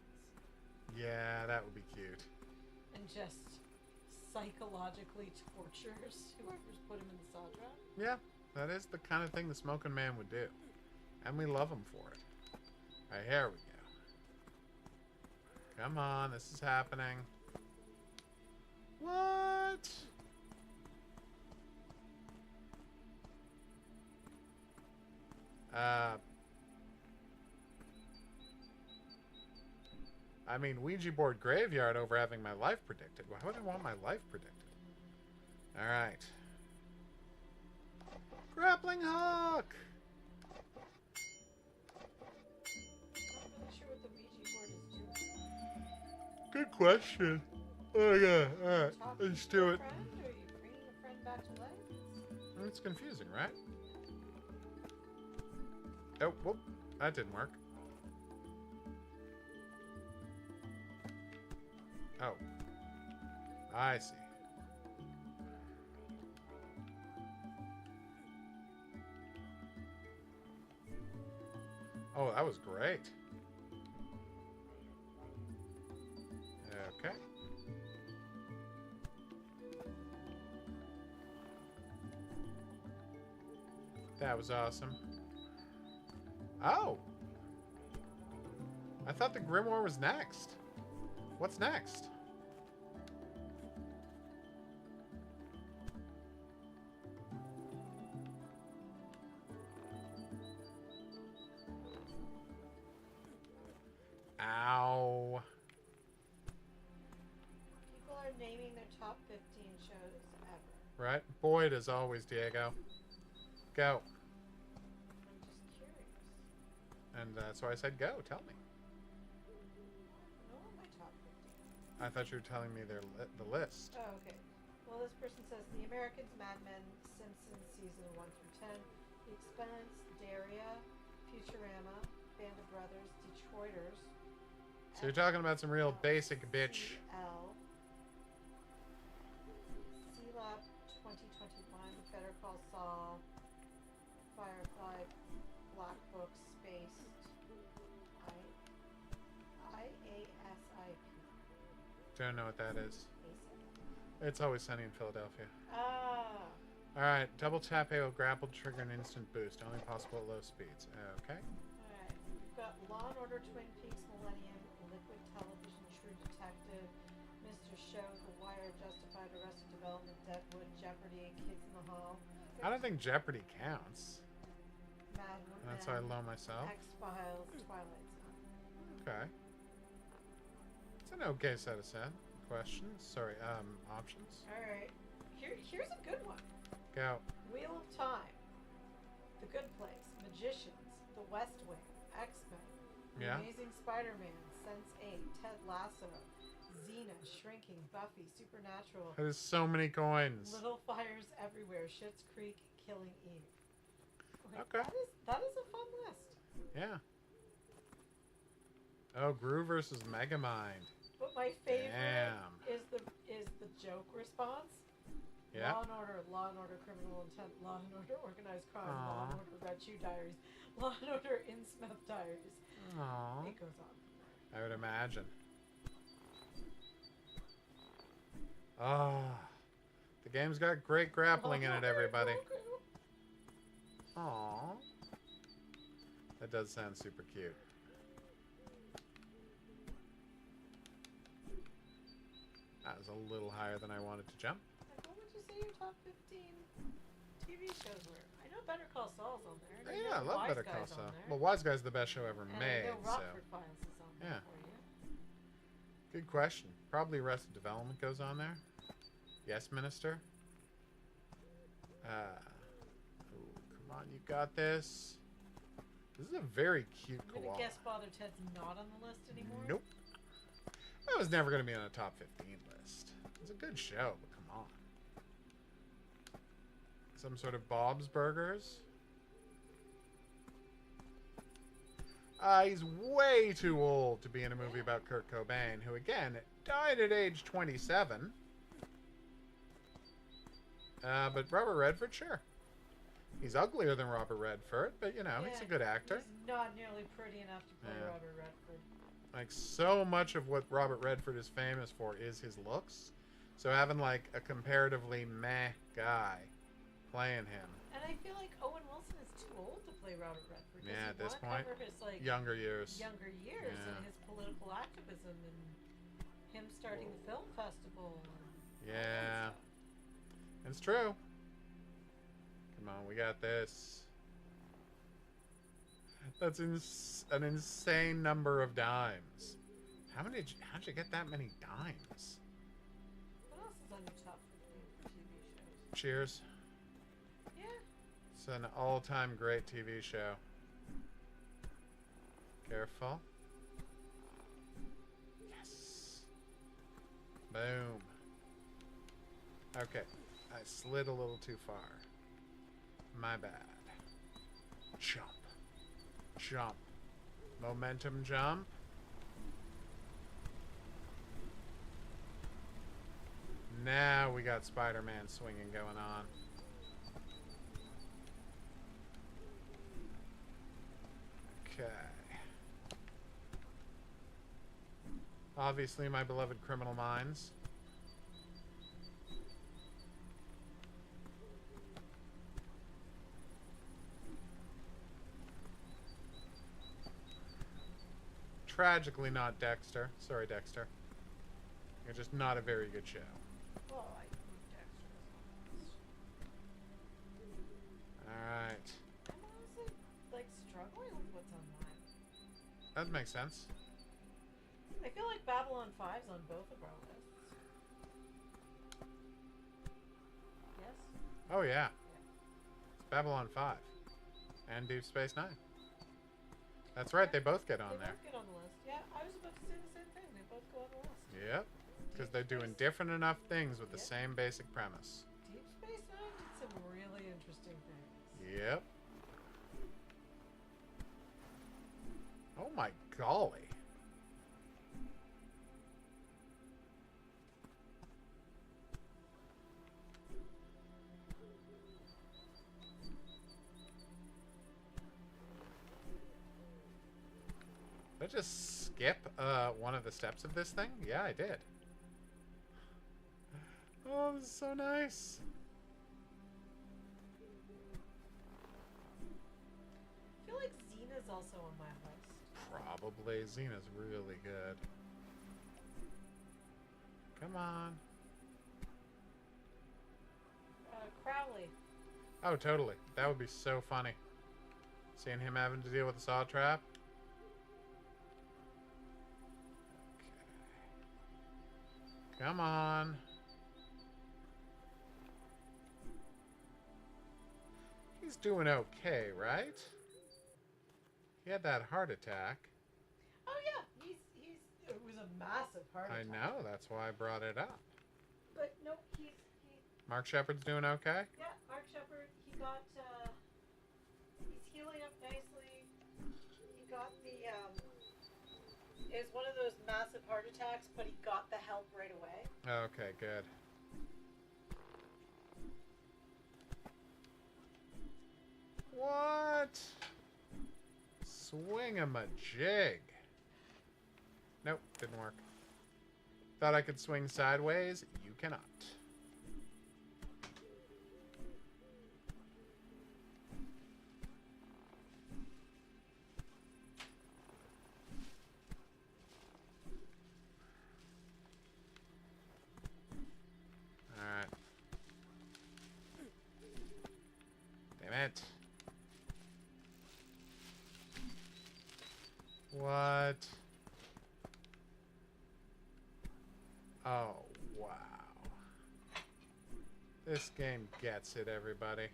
Speaker 1: Yeah, that would be cute.
Speaker 3: And just psychologically tortures whoever's put him in the saw trap.
Speaker 1: Yeah, that is the kind of thing the smoking man would do. And we love him for it. Alright, here we go. Come on, this is happening. What? I mean, Ouija board graveyard over having my life predicted. Why would I want my life predicted? Alright. Grappling hook!
Speaker 3: I'm not really sure what the Ouija board is doing.
Speaker 1: Good question. Oh yeah, alright,
Speaker 3: Talking
Speaker 1: let's
Speaker 3: to
Speaker 1: do
Speaker 3: a
Speaker 1: it.
Speaker 3: friend, or are you bringing a friend back to life?
Speaker 1: It's confusing, right? Oh, whoop. That didn't work. Oh. I see. Oh, that was great. Okay. That was awesome. Oh! I thought the Grimoire was next. What's next? Ow.
Speaker 3: People are naming their top 15 shows ever.
Speaker 1: Right? Boyd as always, Diego. Go.
Speaker 3: I'm just curious.
Speaker 1: And so I said go. Tell me.
Speaker 3: I know what my top 15.
Speaker 1: I thought you were telling me the list.
Speaker 3: Oh, okay. Well, this person says The Americans, Mad Men, Simpsons, season 1 through 10, The Expanse, Daria, Futurama, Band of Brothers, Detroiters.
Speaker 1: So you're talking about some real basic bitch.
Speaker 3: L. C-Lab 2021, Better Call Saul, Firefly, Black Book, Spaced, IASIP.
Speaker 1: Don't know what that is.
Speaker 3: Basic?
Speaker 1: It's Always Sunny in Philadelphia.
Speaker 3: Ah.
Speaker 1: Alright, double tap A will grapple to trigger an instant boost. Only possible at low speeds. Okay.
Speaker 3: Alright. We've got Law and Order, Twin Peaks, Millennium, Liquid Television, True Detective, Mr. Show, The Wire, Justified, Arrested Development, Deadwood, Jeopardy, Kids in the Hall.
Speaker 1: I don't think Jeopardy counts.
Speaker 3: Mad Women.
Speaker 1: That's why I low myself.
Speaker 3: X-Files, Twilight Zone.
Speaker 1: Okay. It's an okay set of questions. Sorry, options.
Speaker 3: Alright. Here's a good one.
Speaker 1: Go.
Speaker 3: Wheel of Time. The Good Place. Magicians, The West Wing, X-Men, The
Speaker 1: Yeah.
Speaker 3: Amazing Spider-Man, Sense8, Ted Lasso, Xena, Shrinking, Buffy, Supernatural,
Speaker 1: There's so many coins.
Speaker 3: Little Fires Everywhere, Schitt's Creek, Killing Eve. Like,
Speaker 1: Okay.
Speaker 3: that is a fun list.
Speaker 1: Yeah. Oh, Gru versus Megamind.
Speaker 3: But my favorite
Speaker 1: Damn.
Speaker 3: is the joke response.
Speaker 1: Yeah.
Speaker 3: Law and Order Criminal Intent, Law and Order Organized Crime, Law
Speaker 1: Aw.
Speaker 3: and Order Red Shoe Diaries, Law and Order Innsmouth Diaries.
Speaker 1: Aww.
Speaker 3: It goes on.
Speaker 1: I would imagine. Ah. The game's got great grappling in it, everybody. Aww. That does sound super cute. That was a little higher than I wanted to jump.
Speaker 3: Like, what would you say your top 15 TV shows were? I know Better Call Saul's on there. and
Speaker 1: Yeah, I
Speaker 3: know
Speaker 1: love
Speaker 3: Wise
Speaker 1: Better
Speaker 3: Guys
Speaker 1: Call
Speaker 3: on
Speaker 1: Saul.
Speaker 3: there,
Speaker 1: Well, Wise Guy's the best show ever
Speaker 3: and
Speaker 1: made,
Speaker 3: I know
Speaker 1: so...
Speaker 3: Rockford Files is on there
Speaker 1: Yeah.
Speaker 3: for you.
Speaker 1: Good question. Probably Arrested Development goes on there. Yes, Minister. Ooh, come on, you got this. This is a very cute
Speaker 3: I'm gonna
Speaker 1: koala.
Speaker 3: guess Father Ted's not on the list anymore.
Speaker 1: Nope. That was never going to be on a top 15 list. It's a good show, but come on. Some sort of Bob's Burgers. He's way too old to be in a movie about Kurt Cobain, who, again, died at age 27. But Robert Redford, sure. He's uglier than Robert Redford, but, you know, he's a good actor.
Speaker 3: He's not nearly pretty enough to play
Speaker 1: Yeah.
Speaker 3: Robert Redford.
Speaker 1: Like, so much of what Robert Redford is famous for is his looks. So having, like, a comparatively meh guy playing him.
Speaker 3: And I feel like Owen Wilson is too old to play Robert Redford.
Speaker 1: Yeah, at this
Speaker 3: want to
Speaker 1: point,
Speaker 3: cover his, like,
Speaker 1: younger years.
Speaker 3: younger years
Speaker 1: Yeah.
Speaker 3: and his political activism and him starting the film festival. And
Speaker 1: Yeah. It's true. Come on, we got this. That's an insane number of dimes. How'd you get that many dimes?
Speaker 3: What else is on your top 15 for TV shows?
Speaker 1: Cheers.
Speaker 3: Yeah.
Speaker 1: It's an all-time great TV show. Careful. Yes. Boom. Okay. I slid a little too far. My bad. Jump. Jump. Momentum jump. Now we got Spider-Man swinging going on. Okay. Obviously, my beloved Criminal Minds. Tragically not Dexter. Sorry, Dexter. You're just not a very good show.
Speaker 3: Well, I think Dexter is on this.
Speaker 1: Alright.
Speaker 3: I'm honestly, like, struggling with what's on mine.
Speaker 1: That makes sense.
Speaker 3: I feel like Babylon 5's on both of our lists. Yes?
Speaker 1: Oh, yeah. It's Babylon 5. And Deep Space Nine. That's right, they both get on
Speaker 3: They
Speaker 1: there.
Speaker 3: both get on the list. Yeah, I was about to say the same thing. They both go on the list.
Speaker 1: Yep. Because they're doing different enough things with the
Speaker 3: Yep.
Speaker 1: same basic premise.
Speaker 3: Deep Space Nine did some really interesting things.
Speaker 1: Yep. Oh my golly. Did I just skip one of the steps of this thing? Yeah, I did. Oh, this is so nice.
Speaker 3: I feel like Xena's also on my list.
Speaker 1: Probably. Xena's really good. Come on.
Speaker 3: Crowley.
Speaker 1: Oh, totally. That would be so funny. Seeing him having to deal with the saw trap. Okay. Come on. He's doing okay, right? He had that heart attack.
Speaker 3: Oh yeah, it was a massive heart
Speaker 1: I
Speaker 3: attack.
Speaker 1: know, that's why I brought it up.
Speaker 3: But no, he
Speaker 1: Mark Shepard's doing okay?
Speaker 3: yeah, Mark Shepard, he's healing up nicely. He got it was one of those massive heart attacks, but he got the help right away.
Speaker 1: Okay, good. What? Swing-a-ma-jig. Nope, didn't work. Thought I could swing sideways? You cannot. Alright. Damn it. What? Oh, wow. This game gets it, everybody.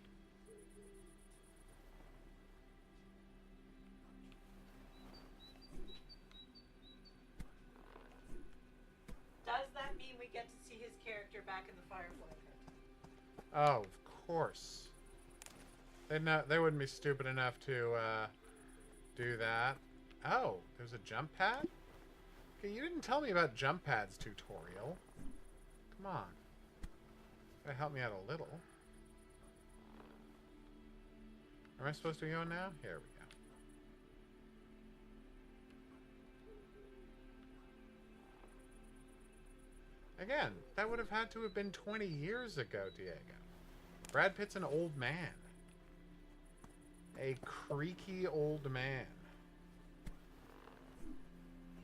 Speaker 3: Does that mean we get to see his character back in the Firefly Pit?
Speaker 1: Oh, of course. They wouldn't be stupid enough to do that. Oh, there's a jump pad? Okay, you didn't tell me about jump pads tutorial. Come on. Gotta help me out a little. Am I supposed to be going now? Here we go. Again, that would have had to have been 20 years ago, Diego. Brad Pitt's an old man. A creaky old man.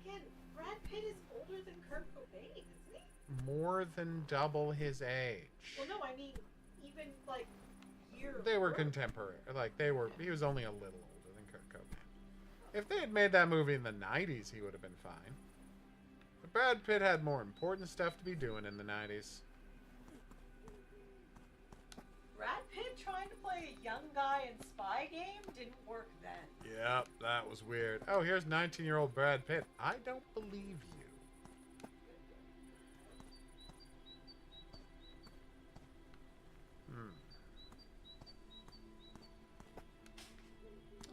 Speaker 3: Again, Brad Pitt is older than Kurt Cobain, isn't he?
Speaker 1: More than double his age.
Speaker 3: Well, no, I mean, even like year.
Speaker 1: They were contemporary. Like, they were. He was only a little older than Kurt Cobain. If they had made that movie in the 90s, he would have been fine. But Brad Pitt had more important stuff to be doing in the 90s.
Speaker 3: Brad Pitt trying to play a young guy in Spy Game didn't work then.
Speaker 1: Yep, that was weird. Oh, here's 19-year-old Brad Pitt. I don't believe you.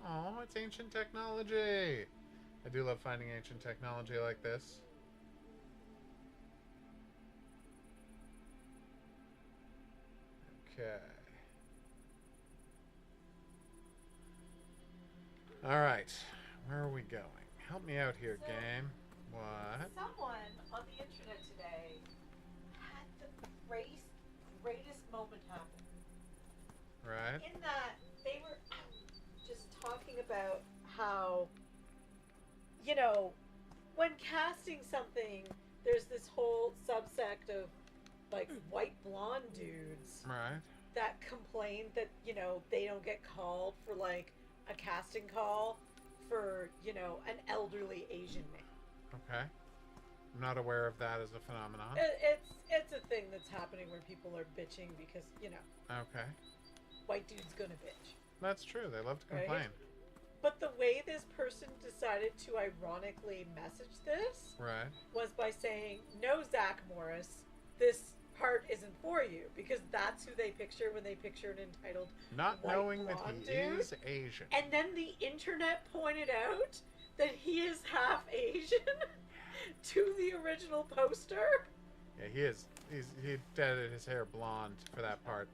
Speaker 1: Oh, it's ancient technology. I do love finding ancient technology like this. Okay. Alright. Where are we going? Help me out here, game. What?
Speaker 3: Someone on the internet today had the greatest moment happen.
Speaker 1: Right?
Speaker 3: In that they were just talking about how, you know, when casting something, there's this whole subsect of like white blonde dudes
Speaker 1: Right.
Speaker 3: that complain that, you know, they don't get called for like a casting call for, you know, an elderly Asian man.
Speaker 1: Okay. I'm not aware of that as a phenomenon.
Speaker 3: It's a thing that's happening where people are bitching because, you know,
Speaker 1: Okay.
Speaker 3: white dude's gonna bitch.
Speaker 1: That's true. They love to
Speaker 3: Right?
Speaker 1: complain.
Speaker 3: But the way this person decided to ironically message this
Speaker 1: Right.
Speaker 3: was by saying, no, Zach Morris, this part isn't for you, because that's who they picture when they picture an entitled
Speaker 1: Not
Speaker 3: white
Speaker 1: knowing that
Speaker 3: blonde
Speaker 1: he
Speaker 3: dude.
Speaker 1: is Asian.
Speaker 3: And then the internet pointed out that he is half Asian to the original poster.
Speaker 1: Yeah, he is. He dyed his hair blonde for that part.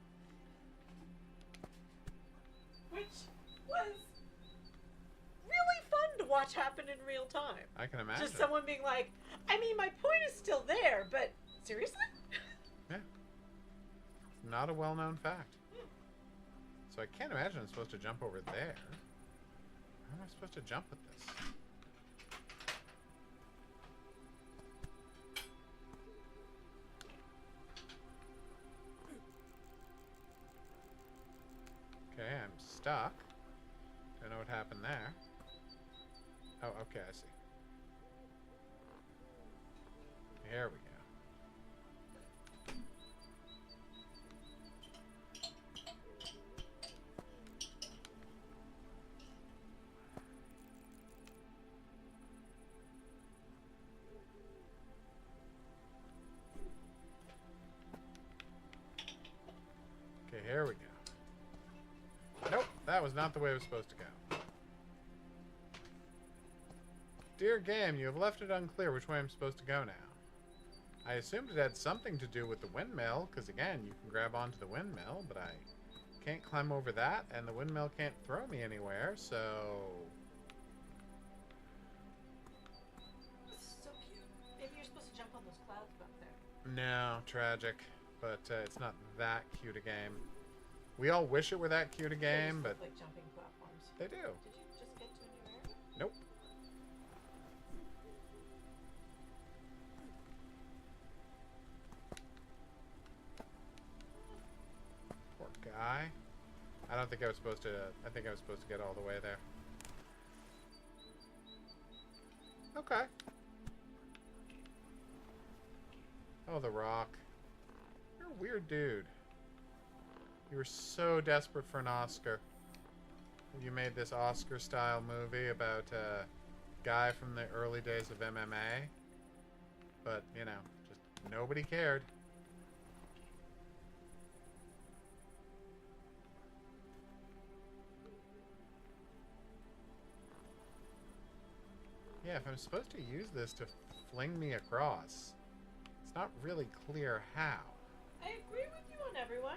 Speaker 3: Which was really fun to watch happen in real time.
Speaker 1: I can imagine.
Speaker 3: Just someone being like, I mean, my point is still there, but seriously?
Speaker 1: Yeah. Not a well-known fact. So I can't imagine I'm supposed to jump over there. How am I supposed to jump with this? Okay, I'm stuck. Don't know what happened there. Oh, okay, I see. Here we go. Here we go. Nope, that was not the way it was supposed to go. Dear game, you have left it unclear which way I'm supposed to go now. I assumed it had something to do with the windmill, because again, you can grab onto the windmill, but I can't climb over that, and the windmill can't throw me anywhere, so...
Speaker 3: This is so cute. Maybe you're supposed to jump on those clouds back there.
Speaker 1: No, tragic. But it's not that cute a game. We all wish it were that cute a game, but...
Speaker 3: like jumping platforms.
Speaker 1: They do.
Speaker 3: Did you just get to a new area?
Speaker 1: Nope. Poor guy. I don't think I was supposed to... I think I was supposed to get all the way there. Okay. Oh, the rock. You're a weird dude. You were so desperate for an Oscar. You made this Oscar-style movie about a guy from the early days of MMA. But, you know, just nobody cared. Yeah, if I'm supposed to use this to fling me across, it's not really clear how.
Speaker 3: I agree with you on everyone.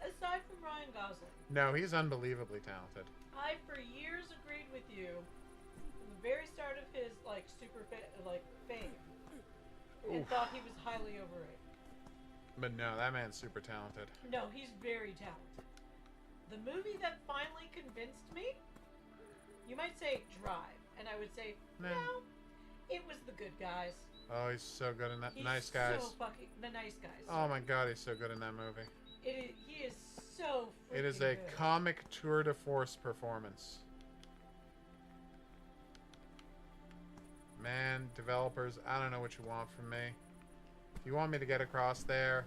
Speaker 3: Aside from Ryan Gosling.
Speaker 1: No, he's unbelievably talented.
Speaker 3: I, for years, agreed with you from the very start of his, like, fame. And thought he was highly overrated.
Speaker 1: But no, that man's super talented.
Speaker 3: No, he's very talented. The movie that finally convinced me, you might say Drive. And I would say,
Speaker 1: Nah.
Speaker 3: no, it was The Good Guys.
Speaker 1: Oh, he's so good in that.
Speaker 3: He's
Speaker 1: Nice Guys.
Speaker 3: so fucking... The Nice Guys.
Speaker 1: Oh my god, he's so good in that movie.
Speaker 3: He is so freaking
Speaker 1: It is a
Speaker 3: good.
Speaker 1: comic tour de force performance. Man, developers, I don't know what you want from me. If you want me to get across there,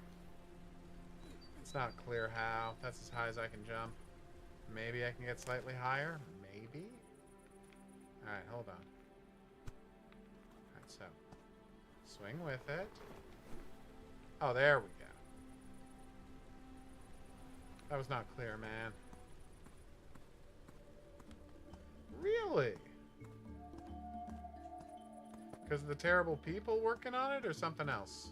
Speaker 1: it's not clear how. That's as high as I can jump. Maybe I can get slightly higher? Maybe? Alright, hold on. Alright, so. Swing with it. Oh, there we go. That was not clear, man. Really? Because of the terrible people working on it or something else?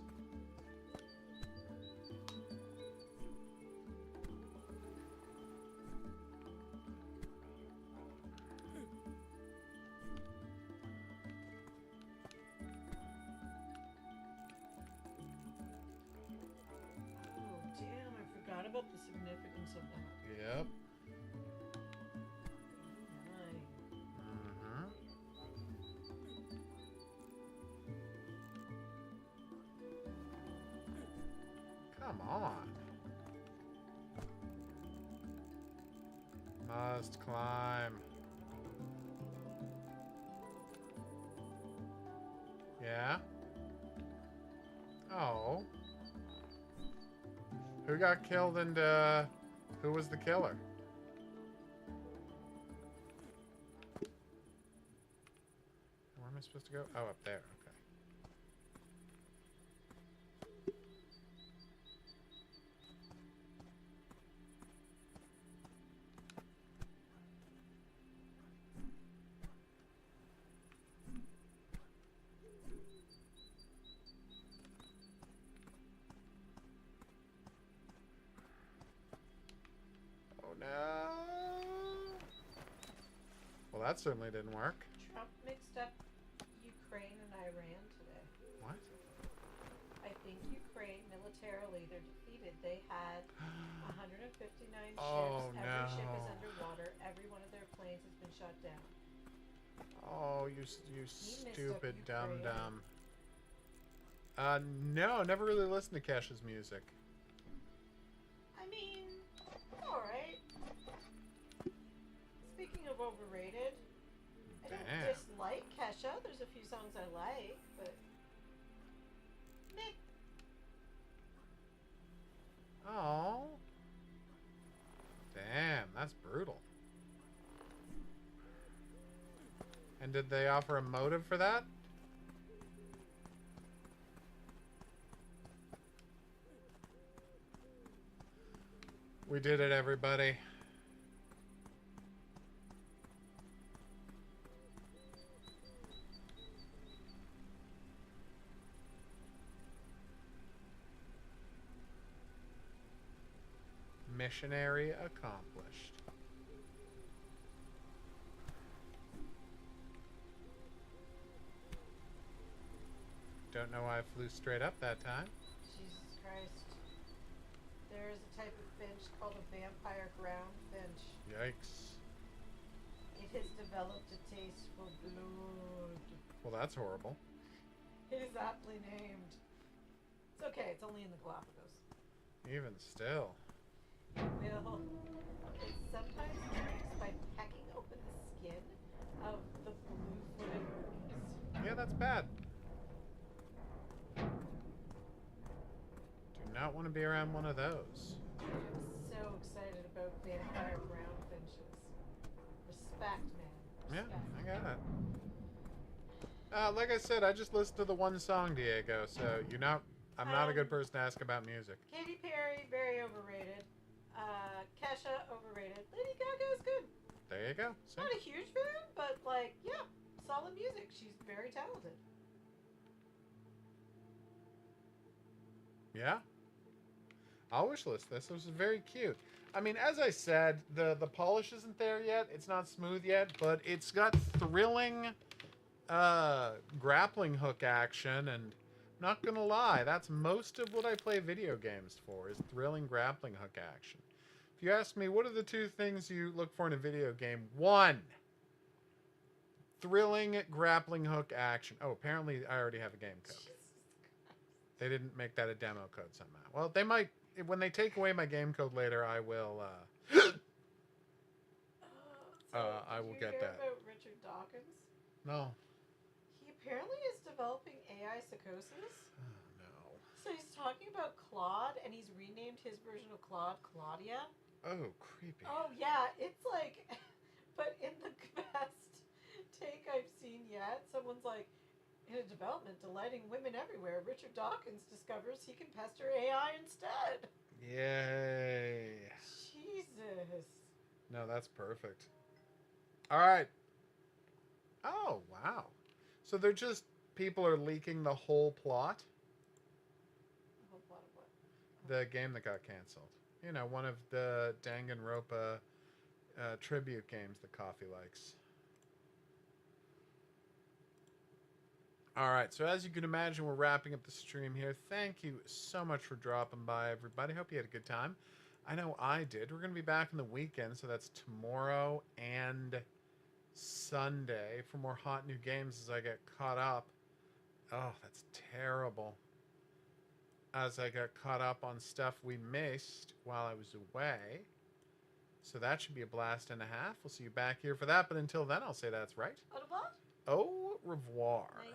Speaker 3: Oh, damn, I forgot about the significance of that.
Speaker 1: Yep.
Speaker 3: Right.
Speaker 1: Mm-hmm. Come on. Must climb. Yeah? Oh. Who got killed and, who was the killer? Where am I supposed to go? Oh, up there. Okay. Oh no. Well, that certainly didn't work.
Speaker 3: Trump mixed up Ukraine and Iran today.
Speaker 1: What?
Speaker 3: I think Ukraine militarily, they're defeated. They had 159
Speaker 1: Oh,
Speaker 3: ships. Every ship is
Speaker 1: no.
Speaker 3: underwater. Every one of their planes has been shot down.
Speaker 1: Oh, you
Speaker 3: missed
Speaker 1: stupid
Speaker 3: up
Speaker 1: dum
Speaker 3: Ukraine.
Speaker 1: dum. No, never really listened to Cash's music.
Speaker 3: I mean, alright. Speaking of overrated, I don't
Speaker 1: Damn.
Speaker 3: dislike Kesha. There's a few songs I like, but meh.
Speaker 1: Oh. Damn, that's brutal. And did they offer a motive for that? We did it, everybody. Missionary accomplished. Don't know why I flew straight up that time.
Speaker 3: Jesus Christ. There is a type of finch called a vampire ground finch.
Speaker 1: Yikes.
Speaker 3: It has developed a taste for blood.
Speaker 1: Well, that's horrible.
Speaker 3: It is aptly named. It's okay, it's only in the Galapagos.
Speaker 1: Even still.
Speaker 3: It will. It sometimes drinks by pecking open the skin of the blue-footed worms.
Speaker 1: Yeah, that's bad. Do not want to be around one of those.
Speaker 3: I'm so excited about vampire ground finches. Respect, man. Respect.
Speaker 1: Yeah, I got it. Like I said, I just listened to the one song, Diego, so I'm not a good person to ask about music.
Speaker 3: Katy Perry, very overrated. Kesha, overrated. Lady Gaga is good.
Speaker 1: There you go. See?
Speaker 3: Not a huge fan, but like, yeah, solid music. She's very talented.
Speaker 1: Yeah. I'll wish list this. This is very cute. I mean, as I said, the polish isn't there yet. It's not smooth yet, but it's got thrilling grappling hook action, and not gonna lie, that's most of what I play video games for, is thrilling grappling hook action. If you ask me, what are the two things you look for in a video game? 1, thrilling grappling hook action. Oh, apparently I already have a game code. They didn't make that a demo code somehow. Well, they might. When they take away my game code later, I will. I will get that.
Speaker 3: About Richard Dawkins?
Speaker 1: No.
Speaker 3: He apparently is developing AI psychosis.
Speaker 1: Oh, no.
Speaker 3: So he's talking about Claude, and he's renamed his version of Claude Claudia.
Speaker 1: Oh, creepy.
Speaker 3: Oh yeah, it's like, but in the best take I've seen yet, someone's like, in a development delighting women everywhere, Richard Dawkins discovers he can pester AI instead.
Speaker 1: Yay.
Speaker 3: Jesus.
Speaker 1: No, that's perfect. All right. Oh, wow. So they're just, people are leaking the whole plot?
Speaker 3: The whole plot of what?
Speaker 1: The game that got canceled. You know, one of the Danganronpa tribute games that Coffee likes. All right, so as you can imagine, we're wrapping up the stream here. Thank you so much for dropping by, everybody. Hope you had a good time. I know I did. We're going to be back in the weekend, so that's tomorrow and Sunday for more hot new games as I get caught up. Oh, that's terrible. As I got caught up on stuff we missed while I was away. So that should be a blast and a half. We'll see you back here for that, but until then, I'll say that's right.
Speaker 3: Au revoir.
Speaker 1: Au revoir.
Speaker 3: Night.